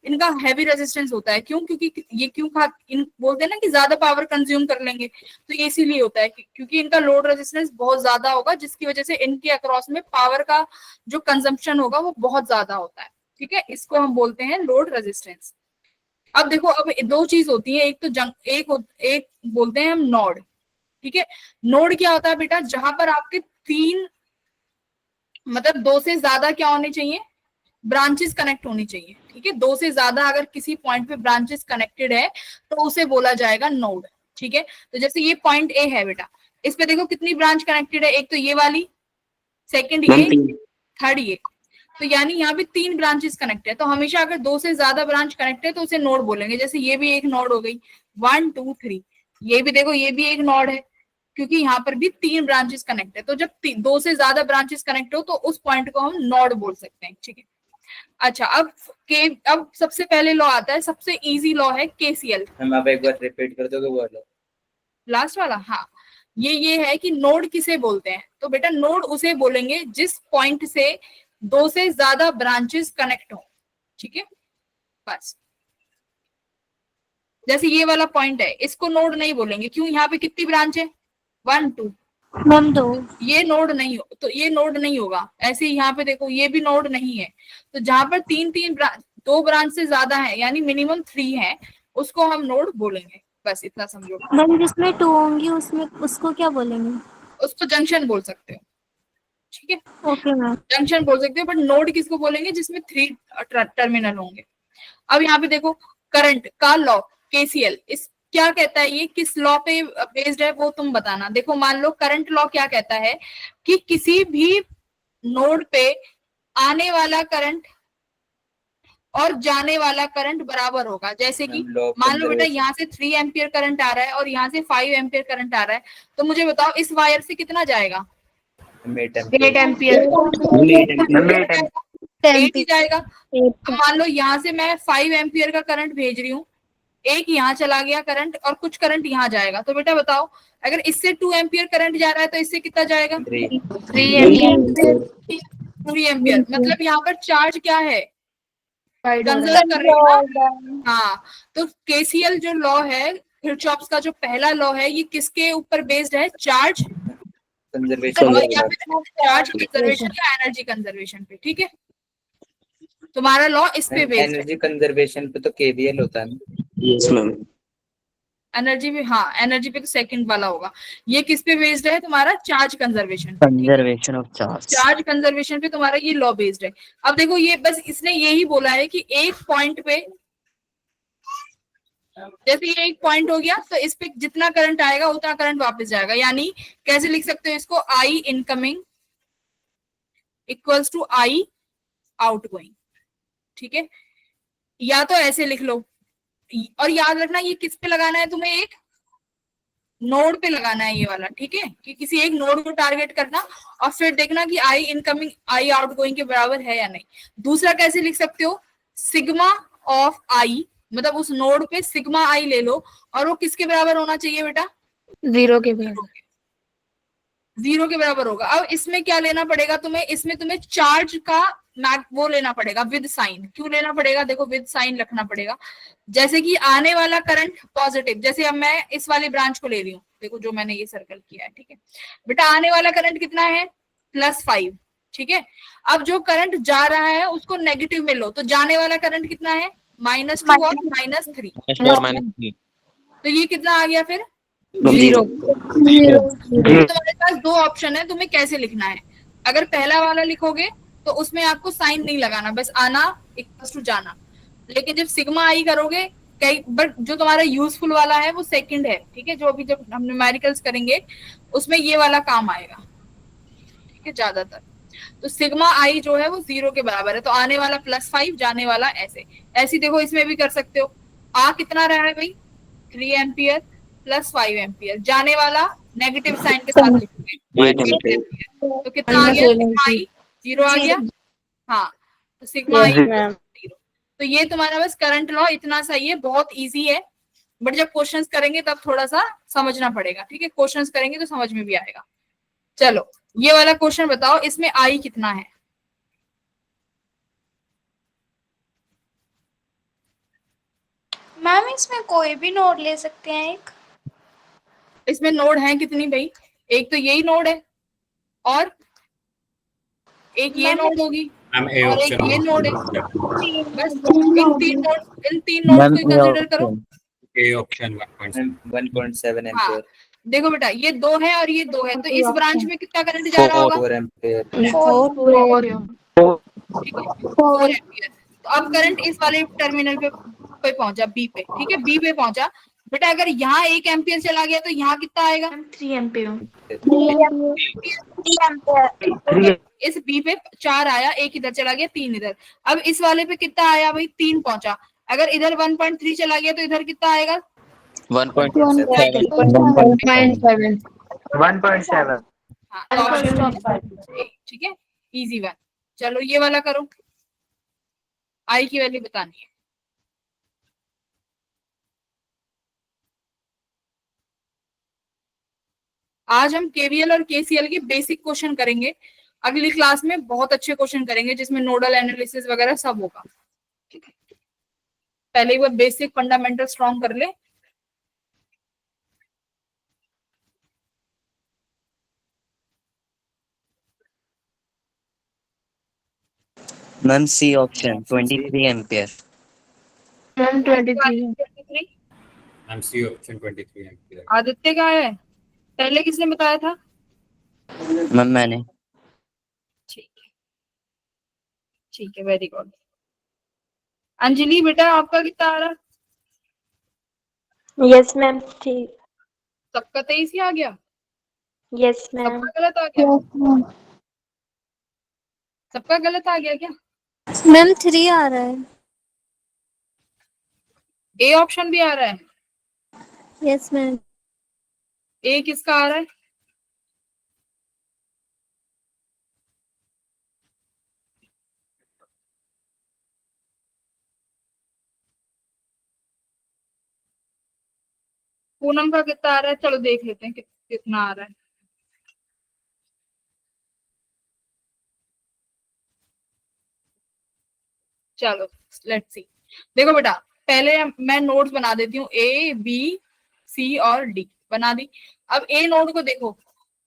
इनका हैवी रेजिस्टेंस होता है। क्यों, क्योंकि ये बोलते हैं ना कि ज्यादा पावर कंज्यूम कर लेंगे, तो ये इसीलिए होता है क्योंकि इनका लोड रेजिस्टेंस बहुत ज्यादा होगा, जिसकी वजह से इनके अक्रॉस में पावर का जो कंजम्पशन होगा वो बहुत ज्यादा होता है। ठीक है, इसको हम बोलते हैं लोड रेजिस्टेंस। अब देखो, अब 2 चीज होती है, एक तो एक बोलते हैं हम नोड। ठीक है, नोड क्या होता है बेटा, जहां पर आपके 3 मतलब 2 से ज्यादा क्या होने चाहिए, ब्रांचेस कनेक्ट होनी चाहिए। ठीक है, 2 से ज्यादा अगर किसी पॉइंट पे ब्रांचेस कनेक्टेड है तो उसे बोला जाएगा नोड। ठीक है, तो जैसे ये पॉइंट ए है बेटा, इस पे देखो कितनी ब्रांच कनेक्टेड है, एक तो ये वाली, सेकंड ये, थर्ड ये, तो यानी यहाँ पे 3 ब्रांचेस कनेक्ट है। तो हमेशा अगर 2 से ज्यादा ब्रांच कनेक्ट है तो उसे नोड बोलेंगे। जैसे ये भी एक नोड हो गई, 1 2 3, ये भी देखो ये भी एक नोड है, क्योंकि यहाँ पर भी 3 ब्रांचेस कनेक्ट है। तो जब 2 से ज्यादा ब्रांचेस कनेक्ट हो तो उस पॉइंट को हम नोड बोल सकते हैं। ठीक है, अच्छा, अब सबसे पहले लॉ आता है, सबसे इजी लॉ है केसीएल। हम आप एक बार रिपीट कर दोगे वो वाला लास्ट वाला, हाँ, ये है कि नोड किसे बोलते हैं, तो बेटा नोड उसे बोलेंगे जिस पॉइंट से 2 से ज्यादा ब्रांचेस कनेक्ट हो। ठीक है, बस जैसे ये वाला पॉइंट है, इसको नोड नहीं बोलेंगे, क्यों, यहाँ पे कितनी ब्रांच है, 1 2, मैम 2। ये नोड नहीं हो, तो ये नोड नहीं होगा। ऐसे ही यहाँ पे देखो ये भी नोड नहीं है। तो जहां पर 2 ब्रांच से ज्यादा है यानी मिनिमम 3 है, उसको हम नोड बोलेंगे। बस इतना समझो। मैम जिसमें 2 होंगी उसमें उसको क्या बोलेंगे? उसको जंक्शन बोल सकते हो। ठीक है, ओके मैम। जंक्शन बोल सकते हो, बट नोड किसको बोलेंगे, जिसमें 3 टर्मिनल होंगे। अब यहाँ पे देखो करंट का लॉ केसीएल, इस क्या कहता है, ये किस लॉ पे बेस्ड है वो तुम बताना। देखो मान लो करंट लॉ क्या कहता है कि किसी भी नोड पे आने वाला करंट और जाने वाला करंट बराबर होगा। जैसे कि मान लो बेटा यहाँ से 3 एम्पियर करंट आ रहा है और यहाँ से 5 एम्पियर करंट आ रहा है, तो मुझे बताओ इस वायर से कितना जाएगा, 8 एम्पियर। 8 ही जाएगा। अब मान लो यहाँ से मैं 5 एम्पियर का करंट भेज रही हूँ, एक यहाँ चला गया करंट और कुछ करंट यहाँ जाएगा, तो बेटा बताओ अगर इससे 2 एम्पियर करंट जा रहा है तो इससे कितना जाएगा? 3 एम्पियर। मतलब यहाँ पर चार्ज क्या है? कंजर्व कर रही है ना। हाँ, तो केसीएल जो लॉ है, किरचॉफ्स का जो पहला लॉ है, ये किसके ऊपर बेस्ड है? चार्ज कंजर्वेशन और या फिर चार्ज कंजर्वेशन या एनर्जी कंजर्वेशन पे। ठीक है, तुम्हारा लॉ इस पे बेस्ड है। एनर्जी कंजर्वेशन पे तो केवीएल होता है ना। Yes ma'am. एनर्जी पे, हाँ एनर्जी पे तो सेकंड वाला होगा। ये किस पे बेस्ड है? तुम्हारा charge conservation. Conservation of charge. Charge conservation पे तुम्हारा ये लॉ बेस्ड है। अब देखो ये बस इसने यही बोला है कि एक पॉइंट पे, जैसे ये एक पॉइंट हो गया तो इस पे जितना करंट आएगा उतना करंट वापस जाएगा। यानी कैसे लिख सकते हो इसको? I incoming equals to I outgoing. ठीक है, या तो ऐसे लिख लो, और याद रखना ये किस पे लगाना है तुम्हें? एक नोड पे लगाना है ये वाला। ठीक है, कि किसी एक नोड को टारगेट करना और फिर देखना कि आई इनकमिंग आई आउटगोइंग के बराबर है या नहीं। दूसरा कैसे लिख सकते हो? सिग्मा ऑफ आई, मतलब उस नोड पे सिग्मा आई ले लो और वो किसके बराबर होना चाहिए बेटा? 0 के बराबर। 0 के बराबर होगा। अब इसमें क्या लेना पड़ेगा तुम्हें? इसमें तुम्हें चार्ज का वो लेना पड़ेगा विद साइन। क्यों लेना पड़ेगा? देखो विद साइन रखना पड़ेगा। जैसे कि आने वाला करंट पॉजिटिव, जैसे अब मैं इस वाली ब्रांच को ले रही हूँ, देखो जो मैंने ये सर्कल किया है। ठीक है बेटा, आने वाला करंट कितना है? +5। ठीक है, अब जो करंट जा रहा है उसको नेगेटिव में लो, तो जाने वाला करंट कितना है? -2 और -3। तो ये कितना आ गया फिर? 0। तुम्हारे पास दो ऑप्शन है, तुम्हें कैसे लिखना है। अगर पहला वाला लिखोगे तो उसमें आपको साइन नहीं लगाना, बस आना इक्वल्स टू जाना। लेकिन जब सिग्मा आई करोगे, कई बट जो तुम्हारा यूजफुल वाला है वो सेकंड है। ठीक है, जो अभी जब हम न्यूमेरिकल्स करेंगे उसमें ये वाला काम आएगा। ठीक है, ज्यादातर तो सिग्मा आई जो है वो 0 के बराबर है, तो आने वाला +5, जाने वाला ऐसे। ऐसी देखो इसमें भी कर सकते हो। आ कितना रहा है भाई? 3 एम्पियर +5 एम्पियर। जाने वाला नेगेटिव साइन के साथ लिखोगे 8 8 एम्पियर। एम्पियर। तो कितना आ गया? सिग्मा आई 0 आ गया। हाँ, तो सिग्मा आई 0। तो ये तुम्हारा बस करंट लॉ इतना सही है, बहुत इजी है। बट जब क्वेश्चंस करेंगे तब थोड़ा सा समझना पड़ेगा। ठीक है, क्वेश्चंस करेंगे तो समझ में भी आएगा। चलो ये वाला क्वेश्चन बताओ, इसमें आई कितना है? मैम इसमें कोई भी नोड ले सकते हैं एक? इसमें नोड है कितनी भाई? एक तो यही नोड है और एक ये मैम नोड होगी मैम ए और एक ऑप्शन ये नोड है। बस इन तीन नोड्स को मैम कंसीडर करो। ए ऑप्शन 1.7 हाँ, एम्पियर। देखो बेटा ये 2 है और ये 2 है, तो इस ब्रांच में कितना करंट जा रहा होगा? 4 एम्पियर। 4। ठीक है, 4 एम्पियर। तो अब करंट इस वाले टर्मिनल पे पहुंचा, बी पे। ठीक है, बी पे पहुंचा। बेटा अगर यहाँ 1 एम्पियर चला गया तो यहाँ कितना आएगा? 3 एम्पियर। इस बी पे 4 आया, 1 इधर चला गया, 3 इधर। अब इस वाले पे कितना आया भाई? 3 पहुंचा। अगर इधर 1.3 चला गया तो इधर कितना आएगा? 1.7। 1.7। हाँ, तो ऑप्शन ठीक है, इजी वन। चलो ये वाला करो, आई की वैल्यू बतानी है। आज हम केवीएल और केसीएल के बेसिक क्वेश्चन करेंगे। अगली क्लास में बहुत अच्छे क्वेश्चन करेंगे जिसमें नोडल एनालिसिस वगैरह सब होगा। ठीक है, पहले वो बेसिक फंडामेंटल स्ट्रॉन्ग कर ले। Ma'am C option 23 ampere. Ma'am 23। Ma'am C option 23 ampere. Aditya का है, पहले किसने बताया था? मैम मैंने। ठीक है, ठीक है, वेरी गुड। अंजलि बेटा आपका कितना आ रहा? यस मैम ठीक। सबका 23 ही आ गया? Yes ma'am. सबका गलत आ गया? सबका गलत आ गया क्या? मैम 3 आ रहा है। ए ऑप्शन भी आ रहा है? Yes ma'am. ए किसका आ रहा है? पूनम का कितना आ रहा है, चलो देख लेते हैं कितना आ रहा है। चलो लेट्स सी। देखो बेटा, पहले मैं नोड्स बना देती हूँ, ए बी सी और डी बना दी। अब ए नोड को देखो,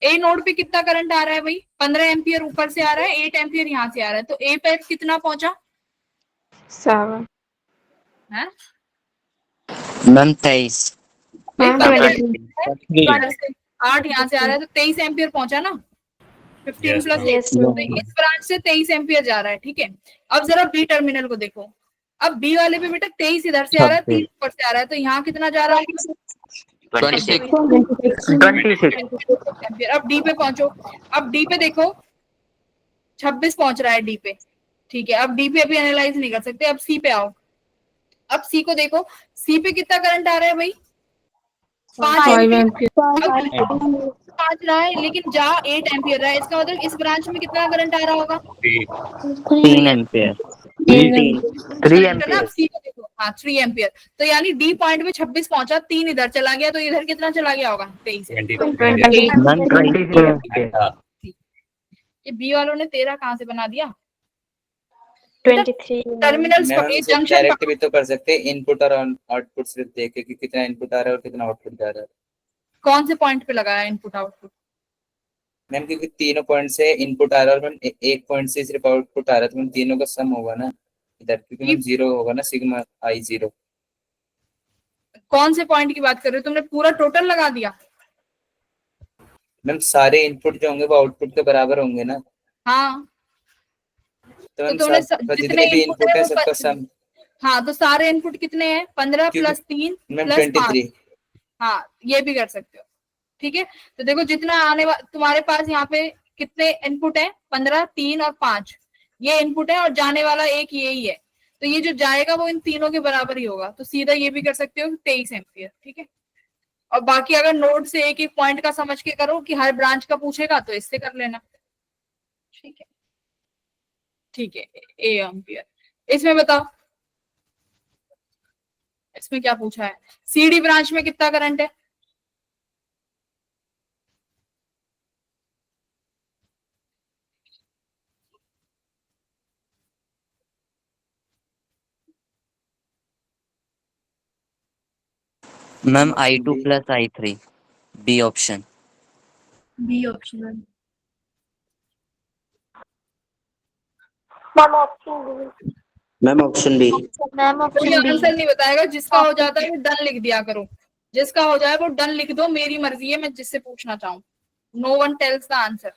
ए नोड पे कितना करंट आ रहा है भाई, 15 एम्पियर ऊपर से आ रहा है, 8 एम्पियर यहाँ से आ रहा है, तो ए पे कितना पहुंचा 7. है? मैम 23। Ma'am, 8 यहाँ से आ रहा है तो 23 एम्पियर पहुंचा ना, 15 Yes, प्लस ma'am. Yes, तो ma'am. इस ब्रांच से 23 एम्पियर जा रहा है, ठीक है। अब जरा बी टर्मिनल को देखो, अब बी वाले पे बेटा 23 इधर से आ रहा है, 3 ऊपर से आ रहा है, तो यहाँ कितना जा रहा है 26। एम्पियर। अब डी पे पहुंचो, अब डी पे देखो 26 पहुंच रहा है डी पे, ठीक है। अब डी पे अभी एनालाइज नहीं कर सकते, अब सी पे आओ। अब सी को देखो, सी पे कितना करंट आ रहा है भाई, 5 एम्पियर। 5 रहा है लेकिन जा 8 एम्पियर रहा है, इसका मतलब इस ब्रांच में कितना करंट आ रहा होगा 3 एम्पियर। 3 एम्पियर। सी को देखो, हाँ 3 एम्पियर, तो यानी डी पॉइंट में 26 पहुंचा, 3 इधर चला गया, तो इधर कितना चला गया होगा 23। मैम 22। ये बी वालों ने 13 कहाँ से बना दिया, 23. टर्मिनल मैम जंक्शन डायरेक्ट भी तो कर सकते हैं, इनपुट और आउटपुट सिर्फ देखे कि कितना इनपुट आ रहा है और कितना आउटपुट जा रहा है। कौन से पॉइंट पे लगाया इनपुट आउटपुट, मैम क्योंकि तीनों पॉइंट से इनपुट आ रहा है और मैम एक पॉइंट से सिर्फ आउटपुट आ रहा है, तो मैम तीनों का सम होगा ना इधर, क्योंकि मैम 0 होगा ना, सिग्मा आई 0। कौन से पॉइंट की बात कर रहे हो, तुमने पूरा टोटल लगा दिया। मैम सारे इनपुट जो होंगे वो आउटपुट के बराबर होंगे ना, हाँ तो मैम तुमने जितने जितने भी इनपुट इनपुट है है वो सबका सम हाँ, तो सारे इनपुट कितने हैं, 15 क्योंकि- प्लस 3 मैम प्लस 23। हाँ ये भी कर सकते हो, ठीक है। तो देखो जितना आने तुम्हारे पास यहाँ पे कितने इनपुट है, 15, 3 और 5 ये इनपुट है, और जाने वाला एक यही है, तो ये जो जाएगा वो इन तीनों के बराबर ही होगा, तो सीधा ये भी कर सकते हो 23 एम्पियर, ठीक है। और बाकी अगर नोड से एक एक पॉइंट का समझ के करो कि हर ब्रांच का पूछेगा तो इससे कर लेना, ठीक है। ठीक है, ए एम्पियर। इसमें बताओ, इसमें क्या पूछा है, सीडी ब्रांच में कितना करंट है, ma'am I2 plus I3 B option. B option. Ma'am, option B. Ma'am option B. Ma'am कोई ऑप्शन आंसर बी। नहीं बताएगा, जिसका हो जाता है वो डन लिख दिया करो, जिसका हो जाए वो डन लिख दो, मेरी मर्जी है मैं जिससे पूछना चाहूँ, no one tells the answer.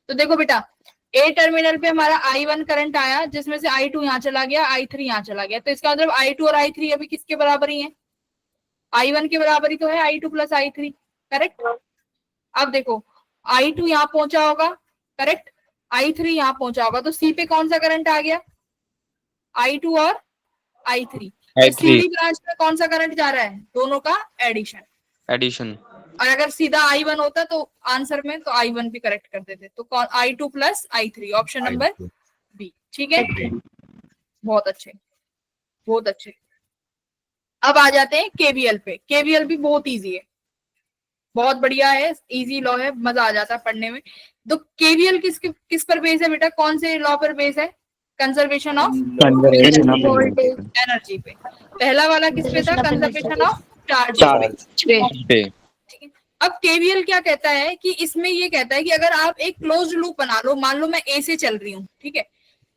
तो देखो बेटा, ए टर्मिनल पे हमारा I1 करंट आया, जिसमें से I2 यहाँ चला गया, I3 यहाँ चला गया, तो इसका मतलब I2 और I3 अभी किसके बराबर ही है, I1 के बराबर ही तो है, I2 प्लस I3, करेक्ट। अब देखो I2 यहाँ पहुंचा होगा, करेक्ट, I3 यहाँ पहुंचा होगा, तो सी पे कौन सा करंट आ गया, I2 और I3। तो सीडी ब्रांच में कौन सा करंट जा रहा है, दोनों का एडिशन। और अगर सीधा I1 होता तो आंसर में तो I1 भी करेक्ट कर देते, तो कौन I2 plus I3, option number B, ठीक है। बहुत अच्छे, बहुत अच्छे। अब आ जाते हैं केवीएल पे। केवीएल भी बहुत इजी है, बहुत बढ़िया है, इजी लॉ है, मजा आ जाता है पढ़ने में। तो केवीएल किस पर बेस है बेटा, कौन से लॉ पर बेस है, कंजर्वेशन ऑफ एनर्जी पे। पहला वाला किस पे था, कंजर्वेशन ऑफ चार्ज पे। अब केवीएल क्या कहता है कि इसमें ये कहता है कि अगर आप एक क्लोज लूप बना लो, मान लो मैं ए से चल रही हूँ, ठीक है,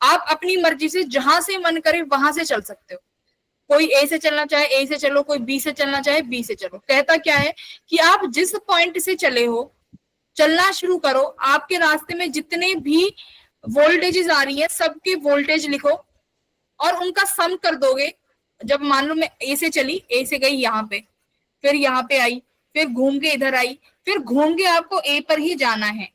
आप अपनी मर्जी से जहां से मन करे वहां से चल सकते हो, कोई ए से चलना चाहे ए से चलो, कोई बी से चलना चाहे बी से चलो। कहता क्या है कि आप जिस पॉइंट से चले हो चलना शुरू करो, आपके रास्ते में जितने भी वोल्टेजेस आ रही है सबके वोल्टेज लिखो और उनका सम कर दोगे। जब मान लो मैं ए से चली, ए से गई यहाँ पे, फिर यहाँ पे आई, फिर घूम के इधर आई, फिर घूम के आपको ए पर ही जाना है,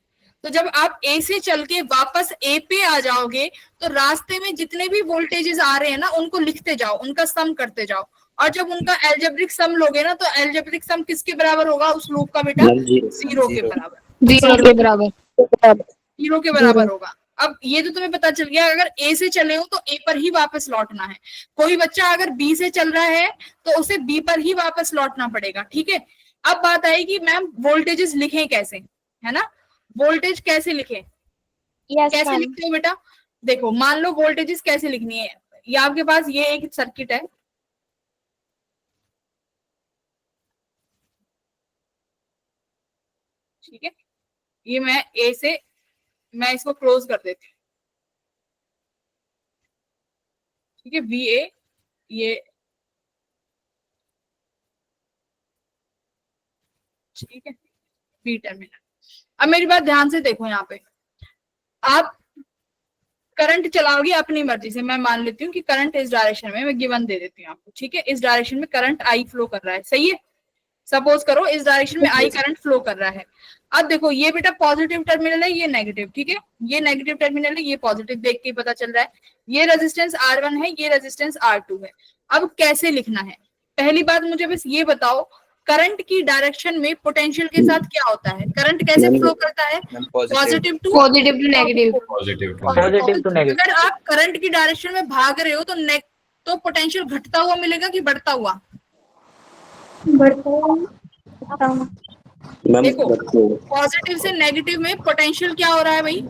तो जब आप ए से चल के वापस ए पे आ जाओगे तो रास्ते में जितने भी वोल्टेजेस आ रहे हैं ना उनको लिखते जाओ, उनका सम करते जाओ, और जब उनका एल्जेब्रिक सम लोगे ना तो एल्जेब्रिक सम किसके बराबर होगा उस लूप का बेटा, जीरो के बराबर, जीरो के बराबर होगा। अब ये तो तुम्हें पता चल गया, अगर ए से चले हो तो ए पर ही वापस लौटना है। कोई बच्चा अगर बी से चल रहा है तो उसे बी पर ही वापस लौटना पड़ेगा, ठीक है। अब बात आएगी मैम वोल्टेजेस लिखें कैसे, है ना, वोल्टेज कैसे लिखें, यस कैसे मैम। लिखते हो बेटा? देखो मान लो वोल्टेजेस कैसे लिखनी है, ये आपके पास ये एक सर्किट है, ठीक है, ये मैं इसको क्लोज कर देती हूँ, ठीक है, VA ये, ठीक है, बी टर्मिनल। अब मेरी बात ध्यान से देखो, यहाँ पे आप करंट चलाओगे अपनी मर्जी से, मैं मान लेती हूँ कि करंट इस डायरेक्शन में, मैं गिवन दे देती हूँ आपको, ठीक है, इस डायरेक्शन में करंट आई फ्लो कर रहा है, सही है, सपोज करो इस डायरेक्शन में आई करंट फ्लो कर रहा है। अब देखो ये बेटा पॉजिटिव टर्मिनल है, ये नेगेटिव, ठीक है, ये नेगेटिव टर्मिनल है, ये पॉजिटिव, देख के पता चल रहा है। ये रेजिस्टेंस R1 है, ये रेजिस्टेंस R2 है। अब कैसे लिखना है, पहली बात मुझे बस ये बताओ, करंट की डायरेक्शन में पोटेंशियल के साथ क्या होता है, करंट कैसे फ्लो करता है, positive to negative. Positive to negative. अगर आप करंट की डायरेक्शन में भाग रहे हो तो पोटेंशियल घटता हुआ मिलेगा कि बढ़ता हुआ? मैम देखो बच्चे पॉजिटिव से नेगेटिव में पोटेंशियल क्या हो रहा है भाई,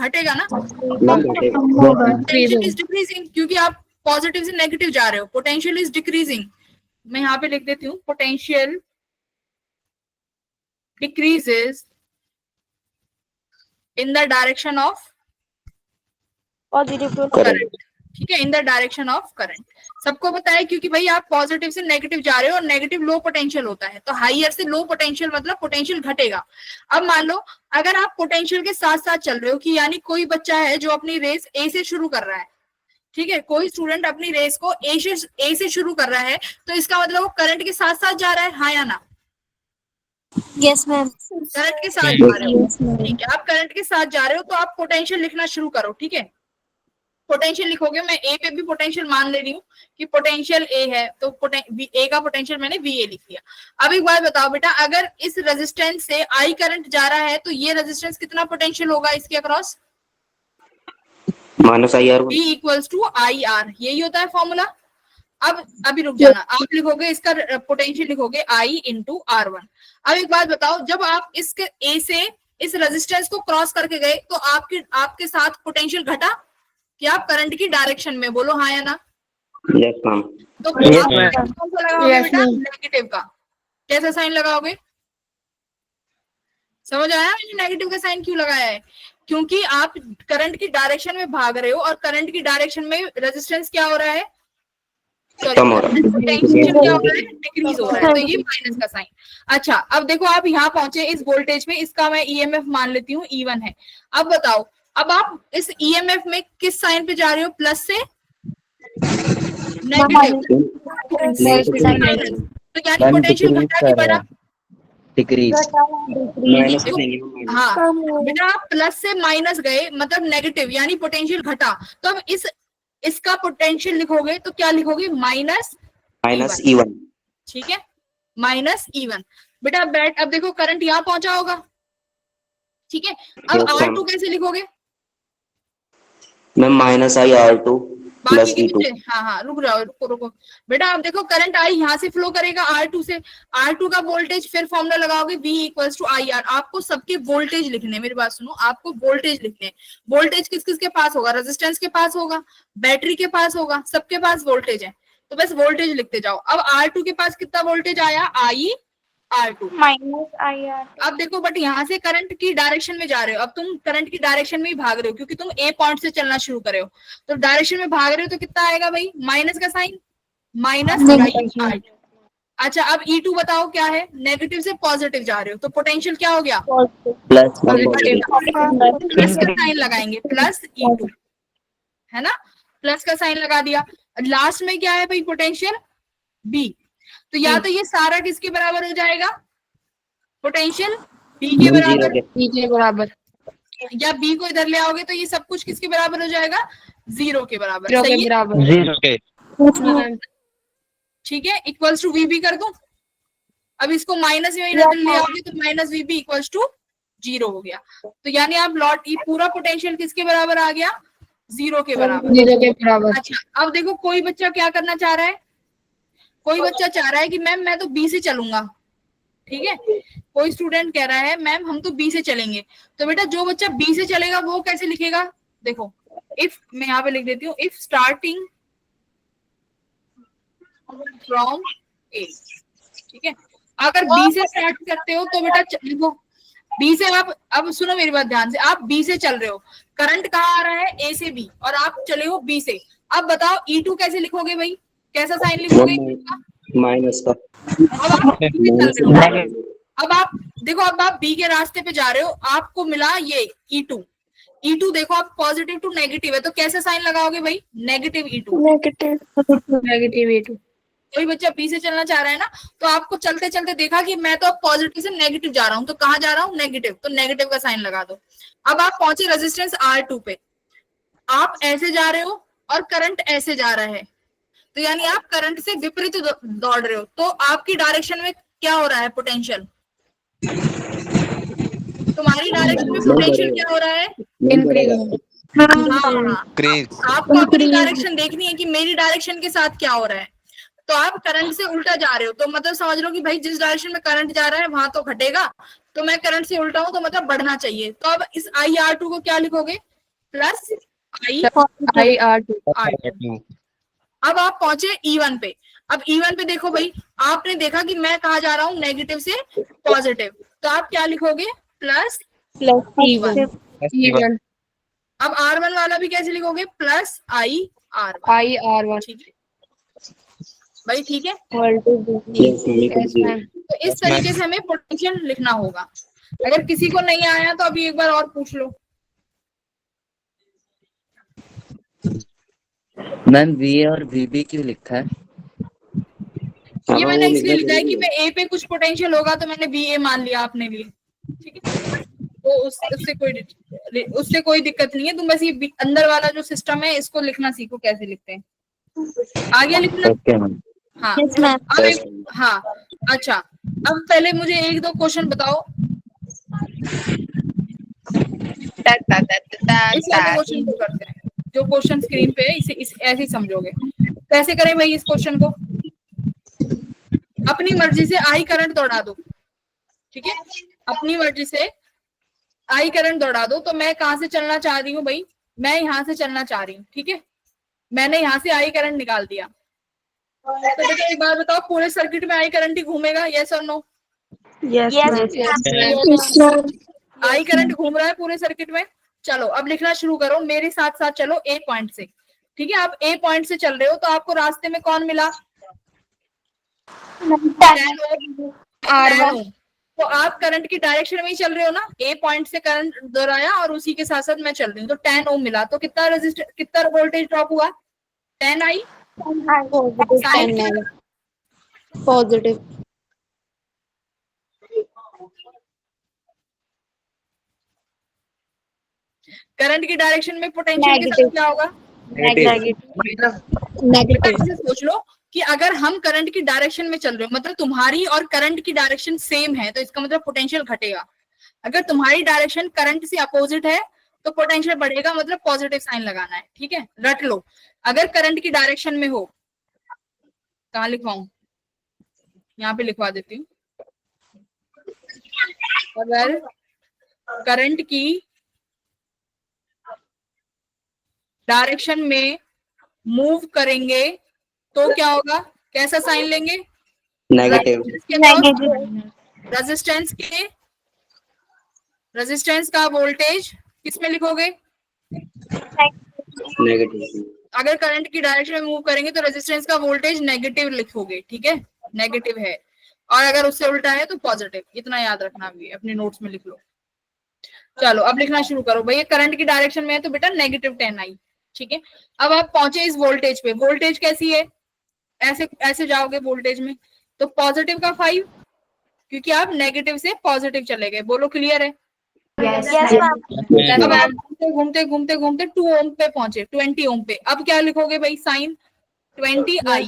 घटेगा ना, मैम बेटे पोटेंशियल इज डिक्रीजिंग, क्योंकि आप पॉजिटिव से नेगेटिव जा रहे हो, पोटेंशियल इज डिक्रीजिंग। मैं यहाँ पे लिख देती हूँ, potential decreases in the direction of positive to current, ठीक है, in the direction of current. सबको पता है क्योंकि भाई आप पॉजिटिव से नेगेटिव जा रहे हो और नेगेटिव लो पोटेंशियल होता है, तो हाइयर से लो पोटेंशियल मतलब पोटेंशियल घटेगा। अब मान लो अगर आप पोटेंशियल के साथ साथ चल रहे हो, कि यानी कोई बच्चा है जो अपनी रेस ए से शुरू कर रहा है, ठीक है, कोई स्टूडेंट अपनी रेस को ए से शुरू कर रहा है, तो इसका मतलब वो करंट के साथ साथ जा रहा है, हाँ या ना? Yes ma'am. करंट के साथ जा रहे हो, ठीक है, आप करंट के साथ जा रहे हो तो आप पोटेंशियल लिखना शुरू करो, ठीक है, पोटेंशियल लिखोगे, मैं ए पे भी पोटेंशियल मान ले रही हूँ कि पोटेंशियल ए है, तो ए का पोटेंशियल मैंने VA लिख लिया। अब एक बात बताओ बेटा, अगर इस रेजिस्टेंस से आई करंट जा रहा है तो ये रेजिस्टेंस कितना पोटेंशियल होगा इसके across? -IR V equals to IR, यही होता है फॉर्मूला। अब अभी रुक जाना, आप लिखोगे इसका पोटेंशियल लिखोगे I इंटू R1। अब एक बात बताओ, जब आप इसके ए से इस रेजिस्टेंस को क्रॉस करके गए तो आपके साथ पोटेंशियल घटा कि आप करंट की डायरेक्शन में, बोलो हाँ या ना? यस मैम तो आप कौन सा लगाओगे बेटा, नेगेटिव का, कैसा साइन लगाओगे? समझ आया मैंने नेगेटिव का साइन क्यों लगाया है? क्योंकि आप करंट की डायरेक्शन में भाग रहे हो और करंट की डायरेक्शन में रेजिस्टेंस क्या हो रहा है, कम हो रहा है। पोटेंशियल क्या हो रहा है, डिक्रीज हो रहा है, तो ये माइनस का साइन। अच्छा अब देखो आप यहाँ पहुंचे इस वोल्टेज में, इसका मैं EMF मान लेती हूँ E1 है। अब बताओ, अब आप इस EMF में किस साइन पे जा रहे हो, प्लस से नेगेटिव, तो यानी पोटेंशियल घटा कि बढ़ा? डिक्रीज। माइनस नहीं हाँ बेटा, आप प्लस से माइनस गए मतलब नेगेटिव, यानी पोटेंशियल घटा, तो अब इसका पोटेंशियल लिखोगे तो क्या लिखोगे, -E1 ठीक है, -E1 बेटा। अब देखो करंट यहाँ पहुंचा होगा, ठीक है, अब R2 कैसे लिखोगे? मैम -IR2 बाकी के +E2 नीचे, हाँ रुक जाओ, रुको बेटा। अब देखो करंट आई यहाँ से फ्लो करेगा R2 से, R2 का वोल्टेज, फिर फॉर्मूला लगाओगे V इक्वल्स टू IR। आपको सबके वोल्टेज लिखने, मेरी बात सुनो, आपको वोल्टेज लिखने। वोल्टेज किस किस के पास होगा, रेजिस्टेंस के पास होगा, बैटरी के पास होगा, सबके पास वोल्टेज है, तो बस वोल्टेज लिखते जाओ। अब R2 के पास कितना वोल्टेज आया, IR2 -IR। अब देखो बट यहाँ से करंट की डायरेक्शन में जा रहे हो, अब तुम करंट की डायरेक्शन में ही भाग रहे हो क्योंकि तुम ए पॉइंट से चलना शुरू करे हो, तो डायरेक्शन में भाग रहे हो तो कितना आएगा भाई, माइनस का साइन, -IR2। अच्छा अब E2 बताओ क्या है, नेगेटिव से पॉजिटिव जा रहे हो तो पोटेंशियल क्या हो गया, प्लस प्लस का साइन लगाएंगे, +E2 है ना, प्लस का साइन लगा दिया। लास्ट में क्या है भाई, पोटेंशियल B, तो या तो ये सारा किसके बराबर हो जाएगा, पोटेंशियल B के बराबर, या B को इधर ले आओगे तो ये सब कुछ किसके बराबर हो जाएगा, 0 के बराबर, सही है, 0 के। ठीक है, इक्वल्स टू VB कर दूं। अब इसको माइनस में इधर ले आओगे तो -VB इक्वल्स टू जीरो हो गया। तो यानी आप लॉट ये पूरा पोटेंशियल किसके बराबर आ गया, जीरो के बराबर। जीरो के बराबर। अच्छा अब देखो कोई बच्चा क्या करना चाह रहा है, कोई बच्चा चाह रहा है कि मैम मैं तो बी से चलूंगा, ठीक है, कोई स्टूडेंट कह रहा है मैम हम तो बी से चलेंगे। तो बेटा जो बच्चा बी से चलेगा वो कैसे लिखेगा, देखो इफ, मैं यहाँ पे लिख देती हूँ, इफ स्टार्टिंग फ्रॉम ए, ठीक है। अगर बी से स्टार्ट करते हो तो बेटा देखो बी से आप, अब सुनो मेरी बात ध्यान से, आप बी से चल रहे हो, करंट कहाँ आ रहा है, ए से बी, और आप चले हो बी से। अब बताओ E2 कैसे लिखोगे भाई, कैसा साइन लिखोगे? माइनस का। अब आप B से चल रहे हो, अब आप देखो, अब आप बी के रास्ते पे जा रहे हो, आपको मिला ये E2, E2 देखो आप पॉजिटिव टू नेगेटिव है, तो कैसे साइन लगाओगे भाई, नेगेटिव E2। Negative E2। कोई बच्चा बी से चलना चाह रहा है ना, तो आपको चलते चलते देखा कि मैं तो अब पॉजिटिव से नेगेटिव जा रहा हूँ, तो कहाँ जा रहा हूँ, नेगेटिव, तो नेगेटिव का साइन लगा दो। अब आप पहुंचे रेजिस्टेंस R2 पे, आप ऐसे जा रहे हो और करंट ऐसे जा रहा है, तो यानी आप करंट से विपरीत दौड़ रहे हो, तो आपकी डायरेक्शन में क्या हो रहा है, पोटेंशियल, तुम्हारी डायरेक्शन में पोटेंशियल क्या हो रहा है, इंक्रीज। हाँ, आपको अपनी डायरेक्शन देखनी है कि मेरी डायरेक्शन के साथ क्या हो रहा है। तो आप करंट से उल्टा जा रहे हो, तो मतलब समझ लो कि भाई जिस डायरेक्शन में करंट जा रहा है वहां तो घटेगा, तो मैं करंट से उल्टा हूं तो मतलब बढ़ना चाहिए। तो अब इस IR2 को क्या लिखोगे, प्लस IR2। अब आप पहुंचे E1 पे, अब E1 पे देखो भाई, आपने देखा कि मैं कहा जा रहा हूँ, नेगेटिव से पॉजिटिव, तो आप क्या लिखोगे, प्लस E1। अब R1 वाला भी कैसे लिखोगे, प्लस IR1, ठीक है भाई, ठीक है। तो इस तरीके से हमें पोटेंशियल लिखना होगा। अगर किसी को नहीं आया तो अभी एक बार और पूछ लो। मैम VA और VB क्यों लिखा है? ये मैंने इसलिए लिखा है कि मैं ए पे कुछ पोटेंशियल होगा तो मैंने BA मान लिया अपने लिए, ठीक है। तो उससे कोई दिक्कत नहीं है, तुम बस ये अंदर वाला जो सिस्टम है इसको लिखना सीखो, कैसे लिखते हैं, आगे लिखना। Okay ma'am. हाँ अब हाँ अच्छा, अब पहले मुझे एक दो क्वेश्चन बताओ, इस वाले क्वेश्चन को करते हैं, जो क्वेश्चन स्क्रीन पे है इसे ऐसे ही समझोगे। कैसे करें भाई इस क्वेश्चन को, अपनी मर्जी से I करंट दौड़ा दो, ठीक है, अपनी मर्जी से I करंट दौड़ा दो। तो मैं कहां से चलना चाह रही हूँ भाई, मैं यहाँ से चलना चाह रही हूँ, ठीक है, मैंने यहाँ से I करंट निकाल दिया। तो बेटा एक बार बताओ, पूरे सर्किट में I करंट ही घूमेगा, यस और नो? I करंट घूम रहा है पूरे सर्किट में। चलो अब लिखना शुरू करो, मेरे साथ साथ चलो A पॉइंट से, ठीक है। आप A पॉइंट से चल रहे हो, तो आपको रास्ते में कौन मिला, 10 ओम। तो आप करंट की डायरेक्शन में ही चल रहे हो ना, A पॉइंट से करंट दोहराया और उसी के साथ साथ मैं चल रही हूँ, तो 10 ओम मिला। तो कितना वोल्टेज ड्रॉप हुआ, 10I पॉजिटिव। करंट की डायरेक्शन में पोटेंशियल के साथ क्या होगा, नेगेटिव। ऐसे सोच लो कि अगर हम करंट की डायरेक्शन में चल रहे हो, मतलब तुम्हारी और करंट की डायरेक्शन सेम है, तो इसका मतलब पोटेंशियल घटेगा। अगर तुम्हारी डायरेक्शन करंट से अपोजिट है तो पोटेंशियल बढ़ेगा, मतलब पॉजिटिव साइन लगाना है, ठीक है, रट लो। अगर करंट की डायरेक्शन में हो, कहाँ लिखवाऊं, यहाँ पे लिखवा देती हूँ। अगर करंट की डायरेक्शन में मूव करेंगे तो क्या होगा, कैसा साइन लेंगे, नेगेटिव। रेजिस्टेंस का वोल्टेज किस में लिखोगे, नेगेटिव। अगर करंट की डायरेक्शन में मूव करेंगे तो रेजिस्टेंस का वोल्टेज नेगेटिव लिखोगे, ठीक है, नेगेटिव है, और अगर उससे उल्टा है तो पॉजिटिव। इतना याद रखना भी, अपने नोट्स में लिख लो। चलो अब लिखना शुरू करो भाई, करंट की डायरेक्शन में है तो बेटा नेगेटिव 10I, ठीक है। अब आप पहुंचे इस वोल्टेज पे, वोल्टेज कैसी है, ऐसे ऐसे जाओगे वोल्टेज में, तो पॉजिटिव का 5, क्योंकि आप नेगेटिव से पॉजिटिव चले गए, बोलो क्लियर है। अब आप घूमते घूमते घूमते 2 ओम पे पहुंचे, 20 ओम पे। अब क्या लिखोगे भाई, साइन 20I,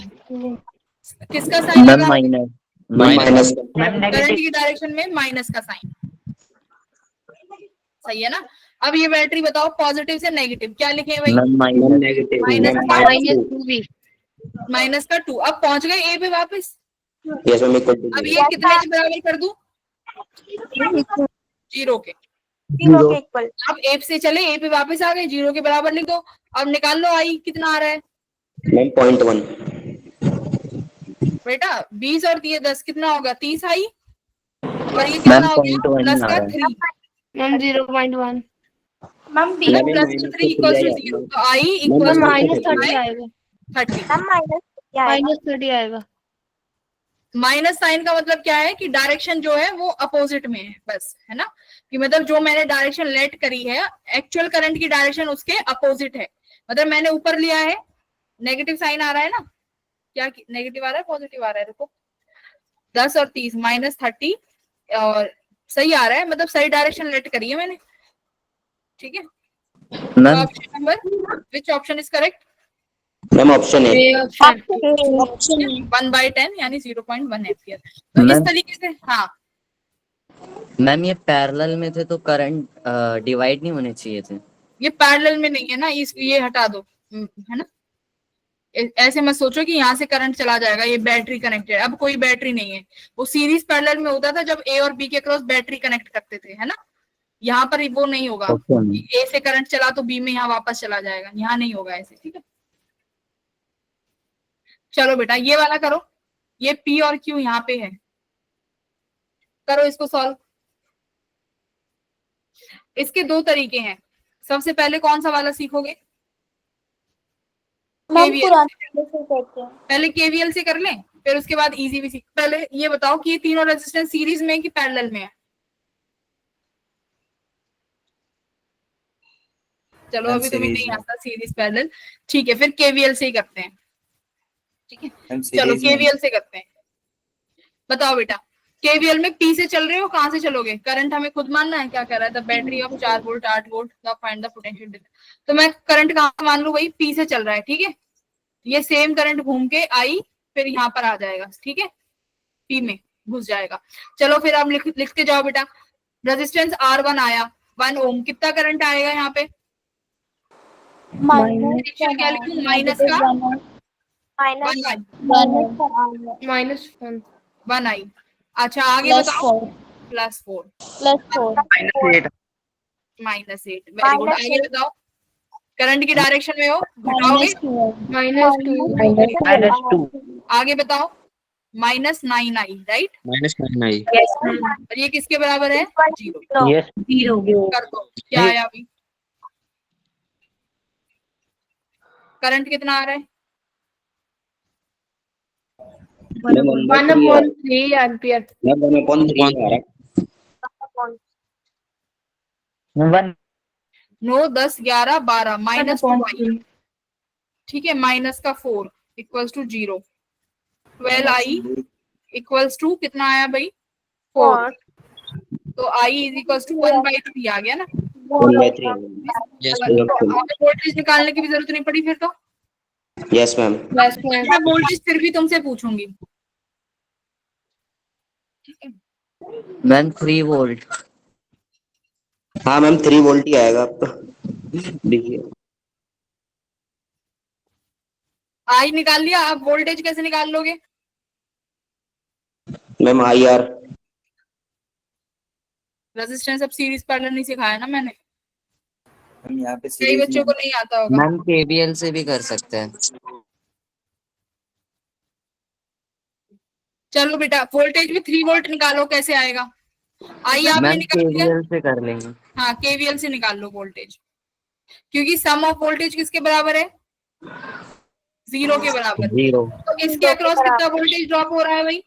किसका साइन लगा, माइनस। माइनस। करंट की डायरेक्शन में माइनस का साइन। सही है ना। अब ये बैटरी बताओ पॉजिटिव से नेगेटिव क्या लिखे भाई? Ma'am minus negative minus -2 minus का 2। अब पहुंच गए ए पे वापस। यस मैम इक्वल टू अब 0 ये कितने के बराबर कर दूं? 0 के। जीरो के इक्वल। अब ए से चले ए पे वापस आ गए, 0 के बराबर लिख दो। अब निकाल लो आई कितना आ रहा है मैम 0.1 बेटा? 20 और 10 कितना होगा? 30 आई। और ये कितना मैम हो गया? 0.1 प्लस आ का रहा है। 3 ma'am 0.1 ma'am B ma'am plus minus 3 equal to 0। तो I equal ma'am, minus two 30 आएगा, 30। मैम माइनस क्या है? माइनस 30 आएगा। माइनस साइन का मतलब क्या है कि डायरेक्शन जो है वो अपोजिट में है, बस है ना। कि मतलब जो मैंने डायरेक्शन लेट करी है एक्चुअल करंट की डायरेक्शन उसके अपोजिट है। मतलब मैंने ऊपर लिया है, नेगेटिव साइन आ रहा है ना, क्या नेगेटिव आ रहा है पॉजिटिव आ रहा है? देखो 10 और 30 -30 और सही आ रहा है, मतलब सही डायरेक्शन लेट करी है मैंने। ठीक है, ma'am option number which option is correct? Ma'am option है ए ऑप्शन। ऑप्शन 1/10 यानी 0.1 एम्पियर। तो इस मैम तरीके से हाँ मैम ये पैरेलल में थे तो करंट डिवाइड नहीं होने चाहिए थे। ये पैरेलल में नहीं है ना, इस ये हटा दो है ना। ऐसे मत सोचो कि यहाँ से करंट चला जाएगा, ये बैटरी कनेक्टेड। अब कोई बैटरी नहीं है, वो सीरीज पैरेलल में होता था जब ए और बी के क्रॉस बैटरी कनेक्ट करते थे, है ना। यहाँ पर वो नहीं होगा ओके ए से करंट चला तो बी में यहाँ वापस चला जाएगा, यहाँ नहीं होगा ऐसे। ठीक है, चलो बेटा ये वाला करो। ये पी और क्यू यहाँ पे है, करो इसको सॉल्व। इसके दो तरीके हैं। सबसे पहले कौन सा वाला सीखोगे? Ma'am KVL। पुराने से करते हैं। पहले केवीएल से कर लें, फिर उसके बाद इजी भी सीख। पहले ये बताओ कि ये तीनों रेजिस्टेंस सीरीज में है कि पैरेलल में है? चलो मैम अभी तुम्हें सीरीज नहीं में। आता सीरीज पैरेलल, ठीक है फिर केवीएल से ही करते हैं। ठीक है, मैम चलो सीरीज में। केवीएल से करते हैं। बताओ बेटा, केवीएल में पी से चल रहे हो, कहां से चलोगे? करंट हमें खुद मानना है, क्या कह रहा है? The battery of 4 volt 8 volt the find the potential difference. तो मैं करंट कहां मान लू भाई? पी से चल रहा है। ठीक है, ये सेम करंट घूम के आई फिर यहाँ पर आ जाएगा। ठीक है, पी में घुस जाएगा। चलो फिर आप लिखते जाओ बेटा। रेजिस्टेंस R1 आया 1 ओम, कितना करंट आएगा यहाँ पे? माइनस क्या लिखूं? माइनस का माइनस 1 आई। अच्छा आगे प्लस बताओ। 4 +4 +4 -8। Very good. आगे बताओ, करंट की डायरेक्शन में हो, घटाओगे। -2 आगे बताओ, -9 आई, राइट। -9 और ये किसके बराबर है? 0। यस कर दो, क्या आया अभी? करंट कितना आ रहा है? 1/3 एम्पियर। मैम 1/3 आ रहा है 1 9 10 11 12 -2 आई। ठीक है, माइनस का 4 equals to 0। 12 I equals to कितना आया भाई? 4। तो आई इज इक्वल्स टू 1/3 आ गया ना। 1/3 वोल्टेज निकालने की भी जरूरत नहीं पड़ी फिर तो। यस मैम मैं वोल्टेज फिर भी तुमसे पूछूंगी। ठीक है, मैम 3 वोल्ट। हाँ मैम 3 वोल्ट ही आएगा आपका। देखिए आई निकाल लिया, अब वोल्टेज कैसे निकाल लोगे? मैम IR रेजिस्टेंस अब सीरीज पैरेलल नहीं सिखाया ना मैंने, हम यहाँ पे कई सीरीज बच्चों में। को नहीं आता होगा। मैम केवीएल से भी कर सकते हैं। चलो बेटा वोल्टेज भी 3 वोल्ट निकालो, कैसे आएगा? आई आपने मैम निकाल लिया। केवीएल से कर लेंगे। हाँ केवीएल से निकाल लो वोल्टेज, क्योंकि सम ऑफ वोल्टेज किसके बराबर है? 0 के बराबर। 0 तो इसके अक्रॉस कितना वोल्टेज ड्रॉप हो रहा है भाई?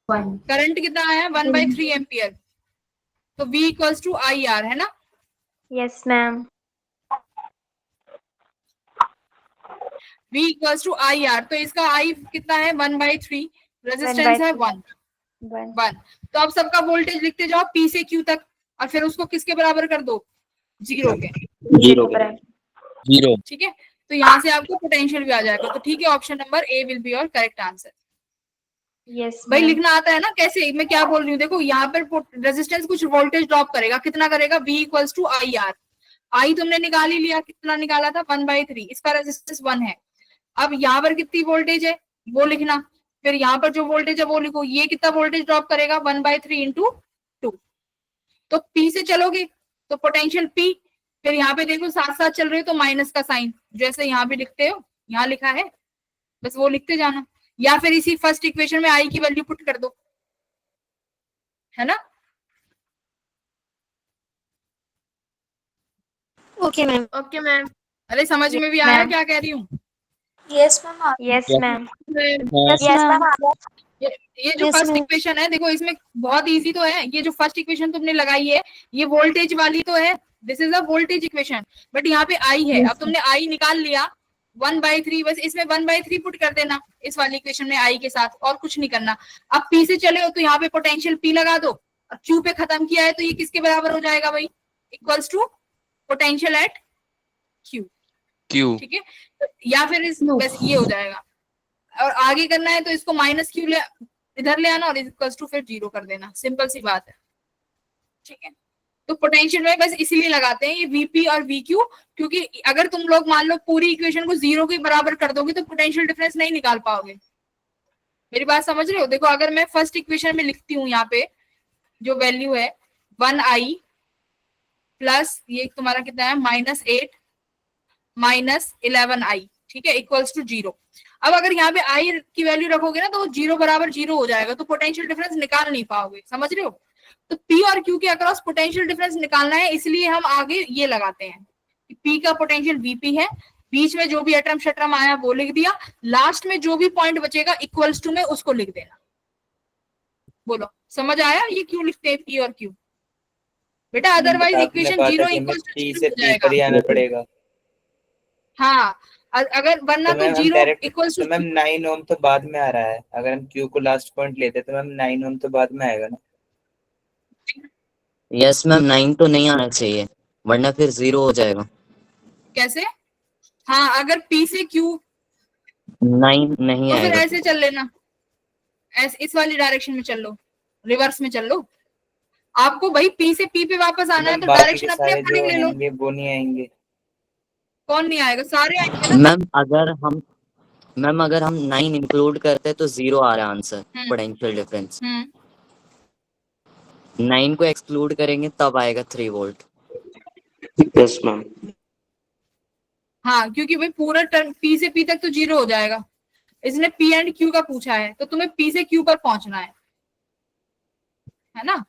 करंट कितना आया? 1/3 एम्पियर। तो V इक्वल्स टू IR है ना। Yes ma'am V equals to IR, तो इसका I कितना है? 1/3, रेजिस्टेंस है 1। तो अब सबका वोल्टेज लिखते जाओ P से Q तक, और फिर उसको किसके बराबर कर दो? 0 के। 0 ठीक है, तो यहाँ से आपको पोटेंशियल भी आ जाएगा। तो ठीक है, option number A will be your correct answer. Yes भाई लिखना आता है ना कैसे, मैं क्या बोल रही हूँ, देखो यहाँ पर रेजिस्टेंस कुछ वोल्टेज ड्रॉप करेगा, कितना करेगा, V equals to I R. I तुमने निकाल ही लिया, कितना निकाला था 1/3, इसका रेजिस्टेंस 1 है। अब यहाँ पर कितनी वोल्टेज है वो लिखना, फिर यहाँ पर जो वोल्टेज है वो लिखो, ये कितना वोल्टेज ड्रॉप करेगा 1/3 इंटू 2। तो P से चलोगे तो पोटेंशियल P, फिर यहाँ पे देखो साथ साथ चल रहे हो तो माइनस का साइन, जैसे यहाँ भी लिखते हो, यहाँ लिखा है बस वो लिखते जाना, या फिर इसी फर्स्ट इक्वेशन में आई की वैल्यू पुट कर दो, है ना। Okay ma'am. Okay ma'am. अरे समझ में भी आया मैम। क्या कह रही हूँ। Yes ma'am. Yes ma'am. Yes ये मैम। ये जो Yes, फर्स्ट ma'am. इक्वेशन है देखो, इसमें बहुत इजी तो है, ये जो फर्स्ट इक्वेशन तुमने लगाई है ये वोल्टेज वाली तो है, this is a voltage equation, but यहाँ पे आई है। अब तुमने आई निकाल लिया 1/3, बस इसमें 1/3 पुट कर देना इस वाली इक्वेशन में आई के साथ, और कुछ नहीं करना। अब P से चले हो तो यहाँ पे पोटेंशियल P लगा दो, अब Q पे खत्म किया है तो ये किसके बराबर हो जाएगा भाई, equals to potential at Q। ठीक है, या फिर इस बस ये हो जाएगा, और आगे करना है तो इसको माइनस Q इधर ले आना और इक्वल्स टू फिर 0 कर देना, सिंपल सी बात है। ठीक है, तो पोटेंशियल में बस इसीलिए लगाते हैं ये VP और VQ, क्योंकि अगर तुम लोग मान लो पूरी इक्वेशन को 0 के बराबर कर दोगे तो पोटेंशियल डिफरेंस नहीं निकाल पाओगे। मेरी बात समझ रहे हो। देखो अगर मैं फर्स्ट इक्वेशन में लिखती हूँ, यहाँ पे जो वैल्यू है 1i प्लस ये तुम्हारा कितना है -8 -11i, ठीक है, इक्वल्स टू 0। अब अगर यहाँ पे आई की वैल्यू रखोगे ना तो 0 बराबर 0 हो जाएगा, तो पोटेंशियल डिफरेंस निकाल नहीं पाओगे, समझ रहे हो। तो P और Q के अक्रॉस पोटेंशियल डिफरेंस निकालना है, इसलिए हम आगे ये लगाते हैं कि P का पोटेंशियल VP है, बीच में जो भी अटरम शटरम आया वो लिख दिया, लास्ट में जो भी पॉइंट बचेगा इक्वल्स टू में उसको लिख देना। बोलो समझ आया ये क्यों लिखते हैं P और Q बेटा, otherwise equation 0 equals to P से P पर ही आना पड़ेगा। हाँ, अगर वरना तो 0 इक्वल्स टू, मैम 9 ओम तो बाद में आ रहा है, अगर हम Q को लास्ट पॉइंट लेते तो मैम 9 ओम तो बाद में आएगा ना। यस मैम, 9 तो नहीं आना चाहिए वरना फिर 0 हो जाएगा। कैसे, हाँ अगर P से Q 9 नहीं तो फिर आएगा। ऐसे चल लेना, ऐसे इस वाली डायरेक्शन में चल लो, रिवर्स में चल लो। आपको भाई P से P पे वापस आना है तो बाकी डायरेक्शन के अपने सारे अकॉर्डिंग जो ले लो। आएंगे वो नहीं आएंगे। कौन नहीं आएगा, सारे आएंगे ना। मैम अगर हम 9 इंक्लूड करते तो 0 आ रहा है आंसर, पोटेंशियल डिफरेंस। 9 को एक्सक्लूड करेंगे तब आएगा 3 वोल्ट। Yes ma'am. हाँ क्योंकि भाई पूरा टर्म P से P तक तो 0 हो जाएगा, इसने P एंड Q का पूछा है तो तुम्हें P से Q पर पहुंचना है ना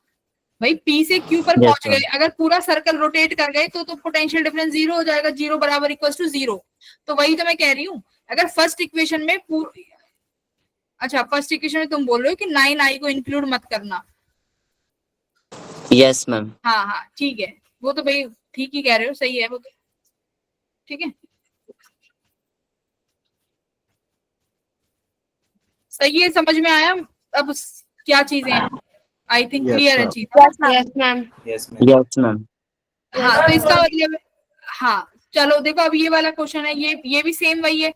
भाई। P से Q पर पहुंच गए, अगर पूरा सर्कल रोटेट कर गए तो पोटेंशियल डिफरेंस 0 हो जाएगा, 0 बराबर इक्वल्स टू 0। तो वही तो मैं कह रही हूँ, अगर फर्स्ट इक्वेशन में अच्छा फर्स्ट इक्वेशन में तुम बोल रहे हो कि 9i को इंक्लूड मत करना। Yes ma'am. हाँ हाँ ठीक है, वो तो भाई ठीक ही कह रहे हो, सही है वो तो, ठीक है सही है, समझ में आया। अब क्या चीजें हैं, आई थिंक क्लियर है चीज। Yes ma'am. Yes ma'am. Yes ma'am. हाँ तो इसका मतलब, हाँ चलो देखो अब ये वाला क्वेश्चन है, ये भी सेम वही है।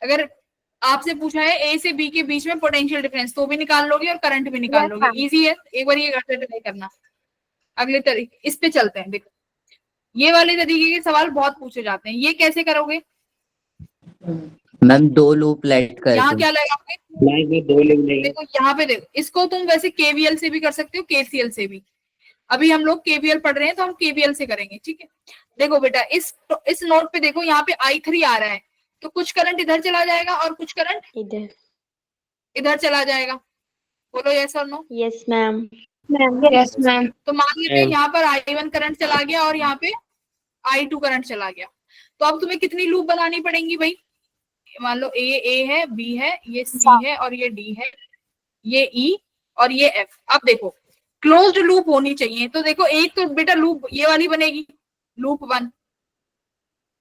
अगर आपसे पूछा है A से B के बीच में पोटेंशियल डिफरेंस तो भी निकाल लोगे और करंट भी निकाल लोगे, इजी है, एक बार ये करके ट्राई करना। अगले तरीके इस पे चलते हैं। देखो ये वाले तरीके के सवाल बहुत पूछे जाते हैं, ये कैसे करोगे। मैम 2 लूप लेट यहाँ कर क्या लगाओगे, लाइन में 2 लिख देंगे। देखो यहाँ पे देखो, इसको तुम वैसे KVL से भी कर सकते हो, KCL से भी। अभी हम लोग KVL पढ़ रहे हैं तो हम KVL से करेंगे, ठीक है। देखो बेटा इस नोट पे देखो, यहाँ पे I3 आ रहा है तो कुछ करंट इधर चला जाएगा और कुछ करंट इधर चला जाएगा। बोलो यस और no. Yes ma'am. Yes ma'am. तो मान लेते हैं यहाँ पर I1 करंट चला गया और यहाँ पे I2 करंट चला गया, तो अब तुम्हें कितनी लूप बनानी पड़ेंगी भाई। मान लो A है, B है, ये C है और ये D है, ये E और ये F। अब देखो क्लोज्ड लूप होनी चाहिए, तो देखो एक तो बेटा लूप ये वाली बनेगी, लूप 1,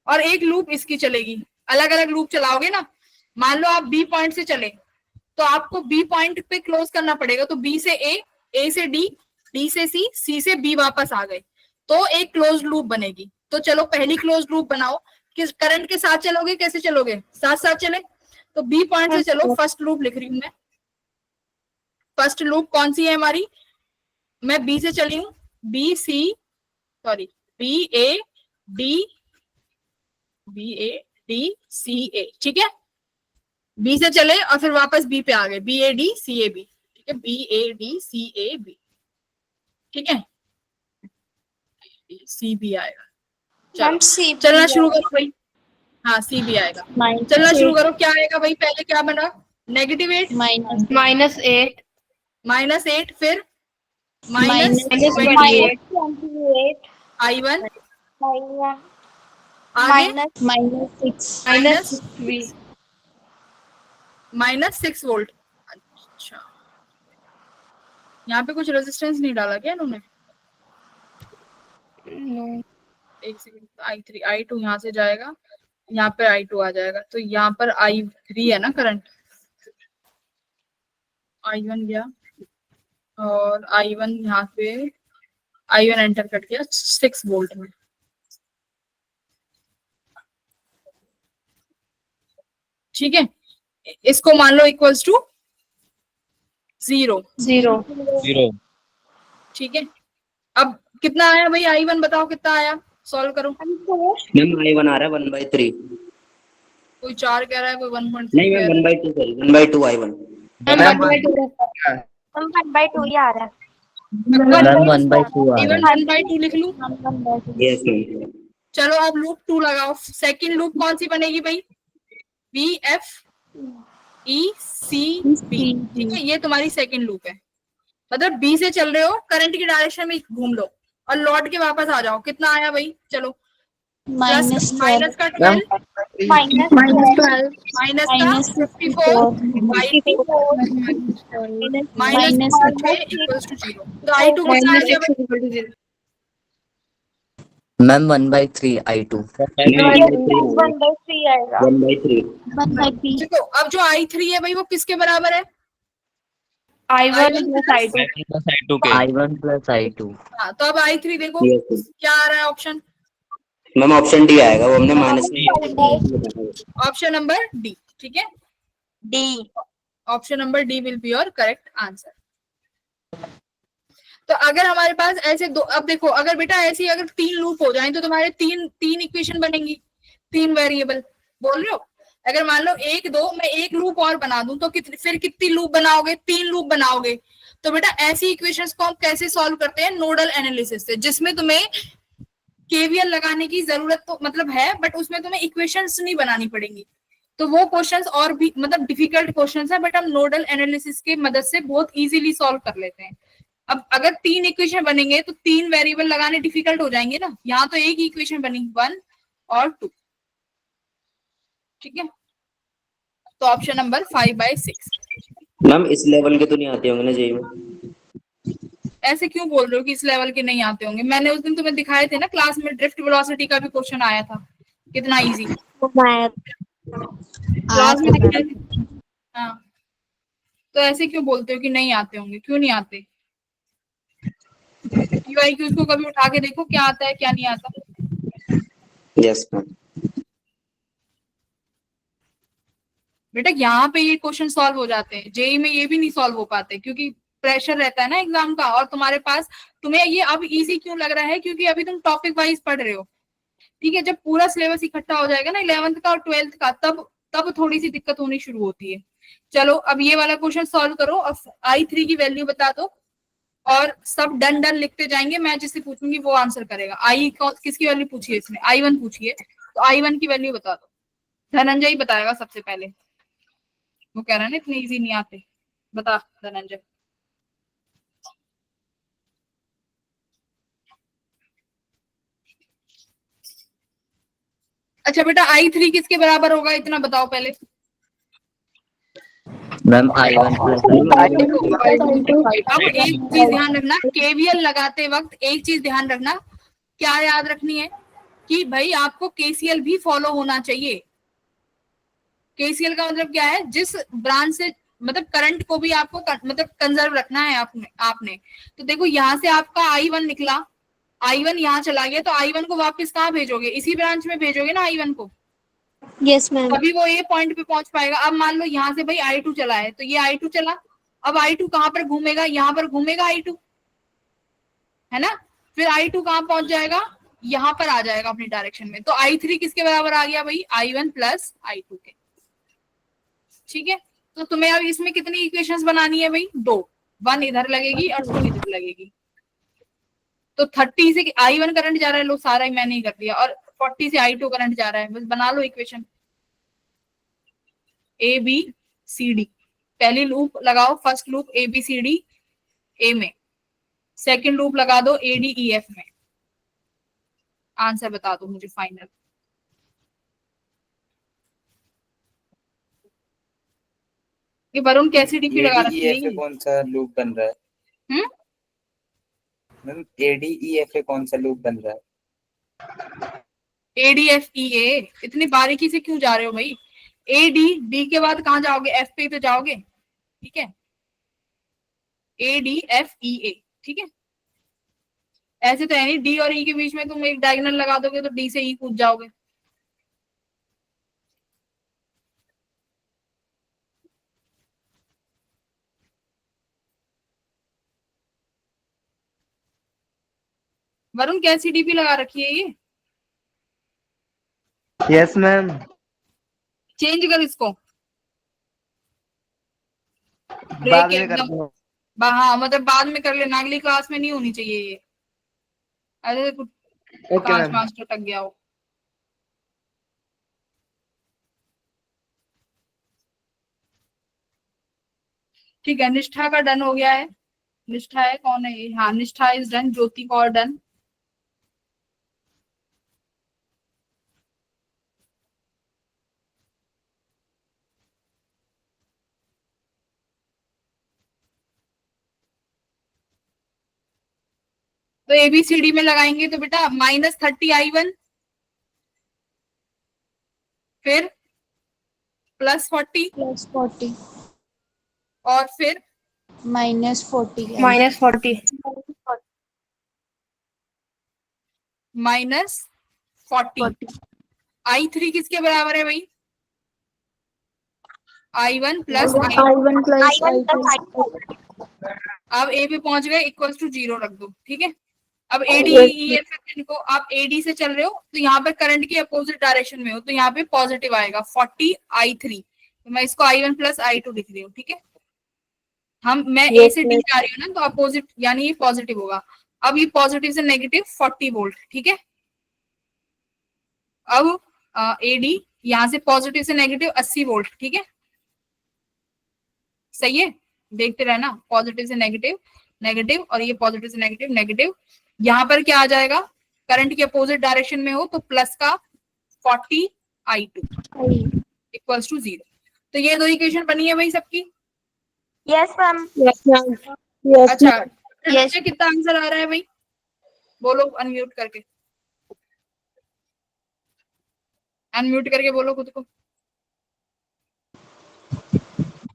और एक लूप इसकी चलेगी। अलग अलग लूप चलाओगे ना, मान लो आप B पॉइंट से चले तो आपको B पॉइंट पे क्लोज करना पड़ेगा, तो B से A से D, D से C से B वापस आ गए तो एक क्लोज्ड लूप बनेगी। तो चलो पहली क्लोज्ड लूप बनाओ, किस करंट के साथ चलोगे, कैसे चलोगे, साथ साथ चले। तो B पॉइंट से चलो, फर्स्ट लूप लिख रही हूं मैं, फर्स्ट लूप कौन सी है हमारी, मैं बी से चली हूँ, बी ए डी सी ए, ठीक है, बी से चले और फिर वापस बी पे आ गए, B A D C A B, ठीक है, B A D C A B, ठीक है, सी बी आएगा। मैम चलो सी चलना शुरू करो भाई, हाँ सी बी आएगा, चलना शुरू करो। क्या आएगा भाई, पहले क्या बना, -8 -8 -8, फिर -28 -28 I1 आगे -6 -6 वोल्ट। अच्छा, यहाँ पे कुछ रेजिस्टेंस नहीं डाला क्या इन्होंने, एक सेकंड, I3 I2 यहाँ से जाएगा, यहाँ पे I2 आ जाएगा, तो यहाँ पर I3 है ना करंट, I1 गया और I1 यहाँ पे I1 एंटर कर दिया 6 वोल्ट में, ठीक है, इसको मान लो इक्वल्स टू 0, ठीक है। अब कितना आया भाई I1 बताओ कितना आया, सॉल्व करो। मैम I1 आ रहा है 1/3। कोई 4 कह रहा है, कोई 1.3 नहीं कह मैम रहा है। 1/2 सॉरी 1/2 I1। हम 1/2 ही आ रहा है। मैम 1/2 आ इवन रहा है। 1/2 लिख लूं, यस मैम। चलो अब लूप 2 लगाओ, सेकंड लूप कौन सी बनेगी भाई, B F E C B, ठीक है, ये तुम्हारी सेकंड लूप है, मतलब बी से चल रहे हो, करंट की डायरेक्शन में घूम लो और लौट के वापस आ जाओ। कितना आया भाई, चलो प्लस माइनस का 12 -12 माइनस का 54 माइनस इक्वल्स टू 0, तो I2 कितना आ गया भाई, मैम 1/3 I2। 1/3 आएगा। 1/3। देखो अब जो I3 है भाई वो किसके बराबर है, I1 + I2 I1 + I2। हाँ, तो अब I3 देखो Yes. क्या आ रहा है ऑप्शन, मैम ऑप्शन डी आएगा, वो हमने माइनस ऑप्शन नंबर डी, ठीक है, D. Option number D will be your correct answer. तो अगर हमारे पास ऐसे दो, अब देखो अगर बेटा ऐसी अगर 3 लूप हो जाएं तो तुम्हारे तीन इक्वेशन बनेंगी, 3 वेरिएबल बोल रहे हो। अगर मान लो 1 2 मैं एक लूप और बना दूं तो फिर कितनी लूप बनाओगे, 3 लूप बनाओगे। तो बेटा ऐसी इक्वेशंस को हम कैसे सॉल्व करते हैं, नोडल एनालिसिस से, जिसमें तुम्हें केवीएल लगाने की जरूरत तो मतलब है, बट उसमें तुम्हें इक्वेशंस नहीं बनानी पड़ेंगी। तो वो क्वेश्चंस और भी मतलब डिफिकल्ट क्वेश्चंस है, बट हम नोडल एनालिसिस की मदद से बहुत इजीली सॉल्व कर लेते हैं। अब अगर 3 इक्वेशन बनेंगे तो 3 वेरिएबल लगाने डिफिकल्ट हो जाएंगे ना, यहाँ तो एक ही इक्वेशन बनेगी 1 और 2, ठीक है। तो ऑप्शन नंबर 5/6। मैम इस लेवल के तो नहीं आते होंगे ना जेई में। ऐसे क्यों बोल रहे हो कि इस लेवल के नहीं आते होंगे, मैंने उस दिन तुम्हें दिखाए थे ना क्लास में, ड्रिफ्ट वेलोसिटी का भी क्वेश्चन आया था, कितना इजी क्लास में दिखाए थे। हाँ, तो ऐसे क्यों बोलते हो कि नहीं आते होंगे, क्यों नहीं आते, क्यूआईक्यूज को कभी उठा के देखो क्या आता है क्या नहीं आता। Yes ma'am. बेटा यहाँ पे ये क्वेश्चन सॉल्व हो जाते हैं, जेई में ये भी नहीं सॉल्व हो पाते क्योंकि प्रेशर रहता है ना एग्जाम का, और तुम्हारे पास तुम्हें ये अब इजी क्यों लग रहा है, क्योंकि अभी तुम टॉपिक वाइज पढ़ रहे हो, ठीक है। जब पूरा सिलेबस इकट्ठा हो जाएगा ना 11th का और 12th का, तब थोड़ी सी दिक्कत होनी शुरू होती है। चलो अब ये वाला क्वेश्चन सॉल्व करो और I3 की वैल्यू बता दो और सब डन लिखते जाएंगे, मैं जिससे पूछूंगी वो आंसर करेगा। किसकी वैल्यू पूछी है इसमें, I1 पूछिए, तो I1 की वैल्यू बता दो। धनंजय ही बताएगा सबसे पहले, वो कह रहा है ना इतने इजी नहीं आते, बता धनंजय। अच्छा बेटा I3 किसके बराबर होगा इतना बताओ पहले। मैम I1 अब एक चीज ध्यान रखना, केवीएल लगाते वक्त एक चीज ध्यान रखना, क्या याद रखनी है कि भाई आपको केसीएल भी फॉलो होना चाहिए। केसीएल का मतलब क्या है, जिस ब्रांच से मतलब करंट को भी आपको मतलब कंजर्व रखना है आपने। तो देखो यहाँ से आपका I1 निकला, I1 यहाँ चला गया, तो I1 को वापस कहाँ भेजोगे, इसी ब्रांच में भेजोगे ना I1 को, यस मैम। तभी वो ये पॉइंट पे पहुंच पाएगा। अब मान लो यहाँ से भाई I2 चला है, तो ये I2 चला, अब I2 कहां पर घूमेगा, यहां पर घूमेगा I2, है ना। फिर I2 कहां पहुंच जाएगा, यहां पर आ जाएगा अपनी डायरेक्शन में। तो I3 किसके बराबर आ गया भाई, I1 प्लस I2 के। ठीक है, तो तुम्हें अब इसमें कितनी इक्वेशंस बनानी है भाई, 2, 1 इधर लगेगी और 2 इधर लगेगी। तो 30 से I1 करंट जा रहा है, लो सारा ही मैंने ही कर दिया, और 40 से I2 करंट जा रहा है, बस बना लो इक्वेशन ABCD। पहली लूप लगाओ, फर्स्ट लूप ABCD A में, सेकंड लूप लगा दो ADEF में। आंसर बता दो मुझे फाइनल। ये वरुण कैसी डीपी लगा रखी है ADEF ये? कौन सा लूप बन रहा है मैम? ADEF कौन सा लूप बन रहा है? ADFEA, इतनी बारीकी से क्यों जा रहे हो भाई? AD के बाद कहां जाओगे, F पे तो जाओगे, ठीक है। ADFEA, ठीक है। ऐसे तो है नहीं D और E के बीच में तुम एक डायगोनल लगा दोगे तो D से E कूद जाओगे। वरुण कैसी डीपी लगा रखी है ये? Yes ma'am. चेंज कर इसको, बाद में एकदम कर दूंगा। हाँ, मतलब बाद में कर लेना, अगली क्लास में नहीं होनी चाहिए ये। अरे कुछ ओके कांच मैम। वांच तो टक गया हो। ठीक है, निष्ठा का डन हो गया है। निष्ठा है, कौन है ये? हाँ, निष्ठा is done, Jyoti Kaur done. तो ABCD में लगाएंगे तो बेटा -30 I1, फिर +40 +40 और फिर -40 -40 -40। I3 किसके बराबर है भाई, I1 plus I1 plus I2। अब A पे पहुंच गए, इक्वल टू 0 रख दो, ठीक है। अब ADEF को आप AD से चल रहे हो तो यहाँ पे करंट की अपोजिट डायरेक्शन में हो तो यहाँ पे पॉजिटिव आएगा 40 I3, तो मैं इसको I1 प्लस I2 लिख रही हूँ, ठीक है। मैं A से D जा रही हूँ ना, तो अपोजिट यानी ये पॉजिटिव होगा। अब ये पॉजिटिव से नेगेटिव 40 वोल्ट, ठीक है। अब AD यहाँ से पॉजिटिव से नेगेटिव 80 वोल्ट, ठीक है। सही है, देखते रहना, पॉजिटिव से नेगेटिव, नेगेटिव, और ये पॉजिटिव से नेगेटिव, नेगेटिव। यहाँ पर क्या आ जाएगा, करंट की अपोजिट डायरेक्शन में हो तो प्लस का 40 I2 इक्वल्स टू 0। तो ये 2 इक्वेशन बनी है भाई सबकी। Yes ma'am. अच्छा, बच्चे कितना आंसर आ रहा है भाई, बोलो अनम्यूट करके, अनम्यूट करके बोलो खुद को।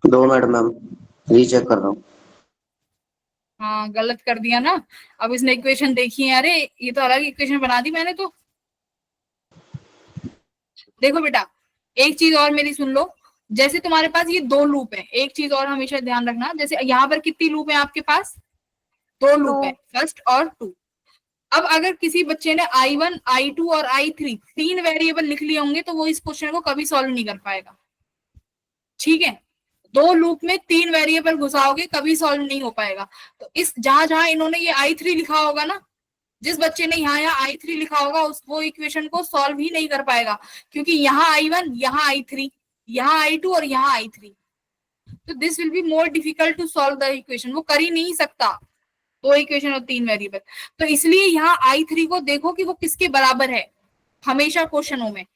2 मिनट मैम, रीचेक कर रहा हूँ। हाँ, गलत कर दिया ना। अब इसने इक्वेशन देखी है, अरे ये तो अलग इक्वेशन बना दी मैंने तो। देखो बेटा, एक चीज और मेरी सुन लो, जैसे तुम्हारे पास ये 2 लूप है, एक चीज और हमेशा ध्यान रखना, जैसे यहाँ पर कितनी लूप है आपके पास, 2 लूप है, फर्स्ट और 2। अब अगर किसी बच्चे ने I1, I2 और I3 3 वेरिएबल लिख लिए होंगे तो वो इस क्वेश्चन को कभी सॉल्व नहीं कर पाएगा, ठीक है। 2 लूप में 3 वेरिएबल घुसाओगे कभी सॉल्व नहीं हो पाएगा। तो इस जहां जहां इन्होंने ये I3 लिखा होगा ना, जिस बच्चे ने यहाँ I3 लिखा होगा वो इक्वेशन को सॉल्व ही नहीं कर पाएगा, क्योंकि यहाँ I1, यहाँ I3, यहाँ I2 और यहाँ I3। तो this will be more difficult to solve the equation, वो कर ही नहीं सकता 2 इक्वेशन और 3 वेरिएबल। तो इसलिए यहाँ I3 को देखो कि वो किसके बराबर है, हमेशा क्वेश्चनों में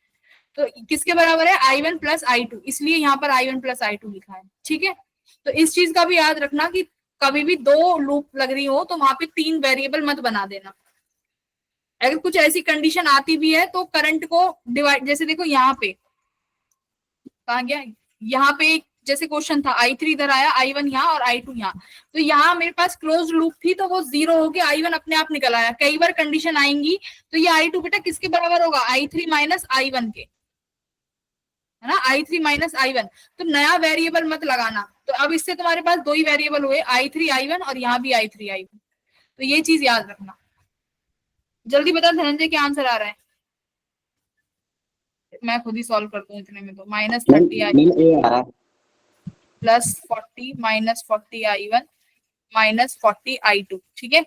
तो किसके बराबर है, I1 प्लस I2, इसलिए यहाँ पर I1 प्लस I2 लिखा है, ठीक है। तो इस चीज का भी याद रखना कि कभी भी 2 लूप लग रही हो तो वहां पे 3 वेरिएबल मत बना देना। अगर कुछ ऐसी कंडीशन आती भी है तो करंट को डिवाइड, जैसे देखो यहाँ पे कहा गया, यहाँ पे जैसे क्वेश्चन था I3 इधर आया, I1 यहाँ और I2 यहाँ, तो यहाँ मेरे पास क्लोज लूप थी तो वो 0 हो गया, I1 अपने आप निकल आया। कई बार कंडीशन आएंगी तो ये I2 बेटा किसके बराबर होगा, I3 माइनस I1 के, है ना, I3 माइनस I1। तो नया वेरिएबल मत लगाना, तो अब इससे तुम्हारे पास दो ही वेरिएबल हुए, I3 I1 और यहाँ भी I3 I1। तो ये चीज याद रखना। जल्दी बता धनंजय क्या आंसर आ रहा है, मैं खुद ही सॉल्व करता हूँ इतने में। तो -30 मैम ए आ रहा है। +40 -40 I1 -40 I2। ठीक है,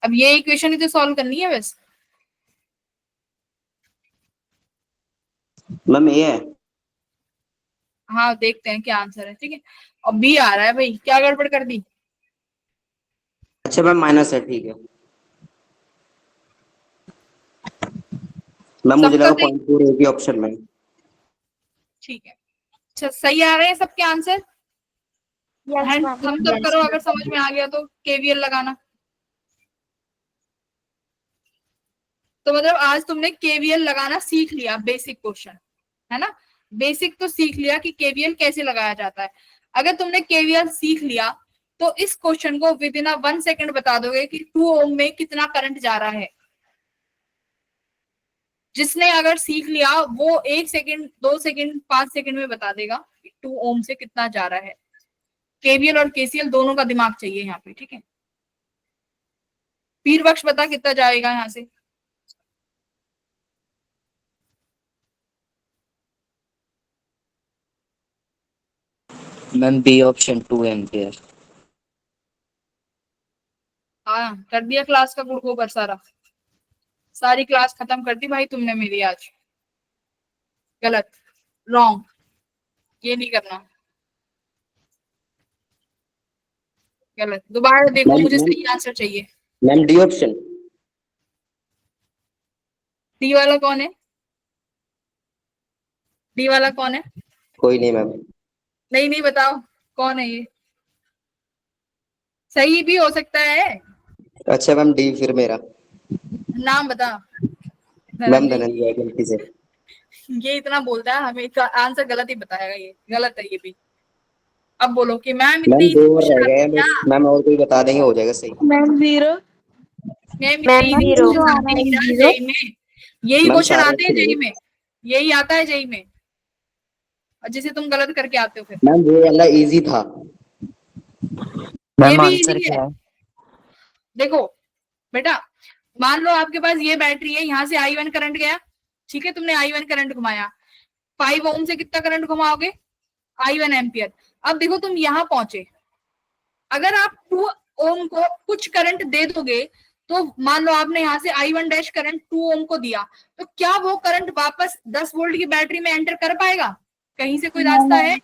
अब ये इक्वेशन ही तो सॉल्व करनी है बस। मैम ए है। हाँ देखते हैं क्या आंसर है। ठीक है, अब बी आ रहा है भाई, क्या गड़बड़ कर दी? अच्छा मैम माइनस है, ठीक है। मैम मुझे सबका लगा सही? 0.4 होगी ऑप्शन में। ठीक है, अच्छा सही आ रहे हैं सबके आंसर? Yes hand ma'am. Thumbs up करो अगर समझ में आ गया तो, केवीएल लगाना। तो मतलब आज तुमने केवीएल लगाना सीख लिया, बेसिक क्वेश्चन है ना, बेसिक तो सीख लिया कि केवीएल कैसे लगाया जाता है। अगर तुमने केवीएल सीख लिया तो इस क्वेश्चन को विद इन 1 सेकंड बता दोगे कि 2 ओम में कितना करंट जा रहा है। जिसने अगर सीख लिया वो 1 सेकंड 2 सेकंड 5 सेकंड में बता देगा कि 2 ओम से कितना जा रहा है। केवीएल और केसीएल दोनों का दिमाग चाहिए यहाँ पे। ठीक है, पीर बख्श बता कितना जाएगा यहाँ से? Ma'am B option 2 ampere. हाँ कर दिया क्लास का गुड़ गोबर सारा, सारी क्लास खत्म कर दी भाई तुमने मेरी आज। गलत, रॉन्ग, ये नहीं करना। गलत, दोबारा देखो, मैम मुझे मैम सही आंसर चाहिए। Ma'am D option. डी वाला कौन है? डी वाला कौन है? कोई नहीं मैम। नहीं नहीं बताओ कौन है ये, सही भी हो सकता है। अच्छा मैम डी फिर मेरा। नाम बता। मैम धनंजय। धनंजय गलती से। ये इतना बोलता है, हमें इसका आंसर गलत ही बताएगा, ये गलत है ये भी। अब बोलो कि मैम इतने मैम इजी दो और क्वेश्चन रह आते गए हैं हैं क्या? बस, मैम और कोई बता देंगे हो जाएगा सही। मैम 0। मैम इतने मैम इजी जीरो। क्वेश्चन आते हैं क्या जेई में? यही मैम क्वेश्चन सारे आते हैं अच्छे जेई हैं। में, यही आता है जेई में, और जिसे तुम गलत करके आते हो फिर। मैम वो वाला इजी था। ये मैम भी आंसर इजी है। क्या है? देखो बेटा, मान लो आपके पास ये बैटरी है, यहाँ से I1 करंट गया। ठीक है, तुमने I1 करंट घुमाया, 5 ओम से कितना करंट घुमाओगे? I1 ampere. अब देखो तुम यहाँ पहुंचे, अगर आप 2 ओम को कुछ करंट दे दोगे, तो मान लो आपने यहाँ से I1 डैश करंट 2 ओम को दिया, तो क्या वो करंट वापस 10 वोल्ट की बैटरी में एंटर कर पाएगा? कहीं से कोई रास्ता है?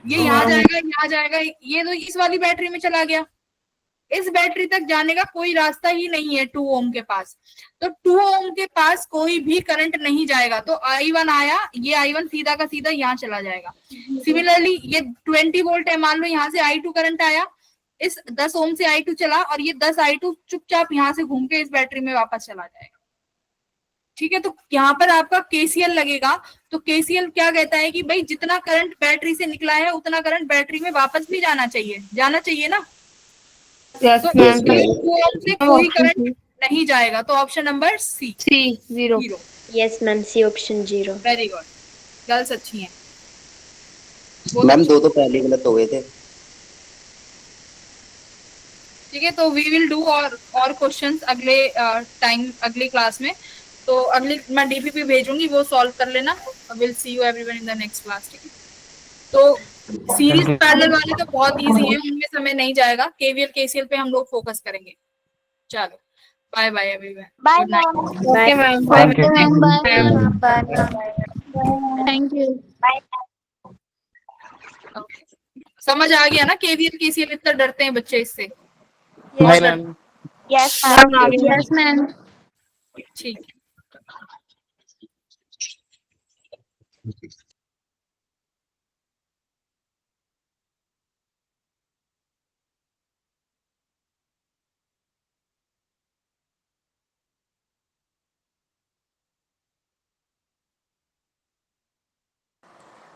ये यहाँ जाएगा, यहाँ जाएगा, ये तो इस वाली बैटरी में चला गया। इस बैटरी तक जाने का कोई रास्ता ही नहीं है 2 ओम के पास। तो 2 ओम के पास कोई भी करंट नहीं जाएगा, तो I1 आया, ये I1 सीधा का सीधा यहाँ चला जाएगा। सिमिलरली ये 20 वोल्ट है, मान लो यहाँ से I2 करंट आया, इस 10 ओम से I2 चला, और ये 10 I2 चुपचाप यहाँ से घूम के इस बैटरी में वापस चला जाएगा। ठीक है, तो यहाँ पर आपका केसीएल लगेगा। तो केसीएल क्या कहता है कि भाई जितना करंट बैटरी से निकला है उतना करंट बैटरी में वापस भी जाना चाहिए, जाना चाहिए ना। यस तो मैम। इसमें 2 ओम से कोई ऑप्शन करंट नहीं जाएगा, तो option number C, C 0। 0। Yes ma'am, C option 0। Very good, girls अच्छी हैं। मैम दो तो पहले गलत हो गए थे। ठीक है, तो वी विल डू और क्वेश्चंस अगले टाइम, अगली क्लास में। तो अगली मैं डीपीपी भेजूंगी, वो सॉल्व कर लेना। Will see you everyone in the next class. ठीक है, तो सीरीज पैरेलल वाले तो बहुत इजी हैं, उनमें समय नहीं जाएगा। केवीएल केसीएल पे हम लोग फोकस करेंगे। चलो bye bye everyone, bye good night. Ma'am. Okay ma'am. Okay ma'am, bye bye. Thank you. समझ आ गया ना, केवीएल केसीएल इतना डरते हैं बच्चे इससे? Yes ma'am. यस मैम आ गया। Yes ma'am. ठीक है।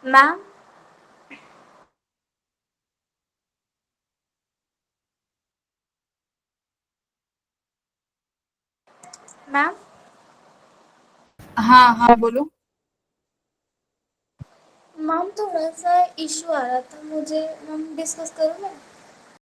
मैम मैम हाँ हाँ बोलो। मैम थोड़ा सा इशू आ रहा था मुझे, मैम डिस्कस करूँ मैं?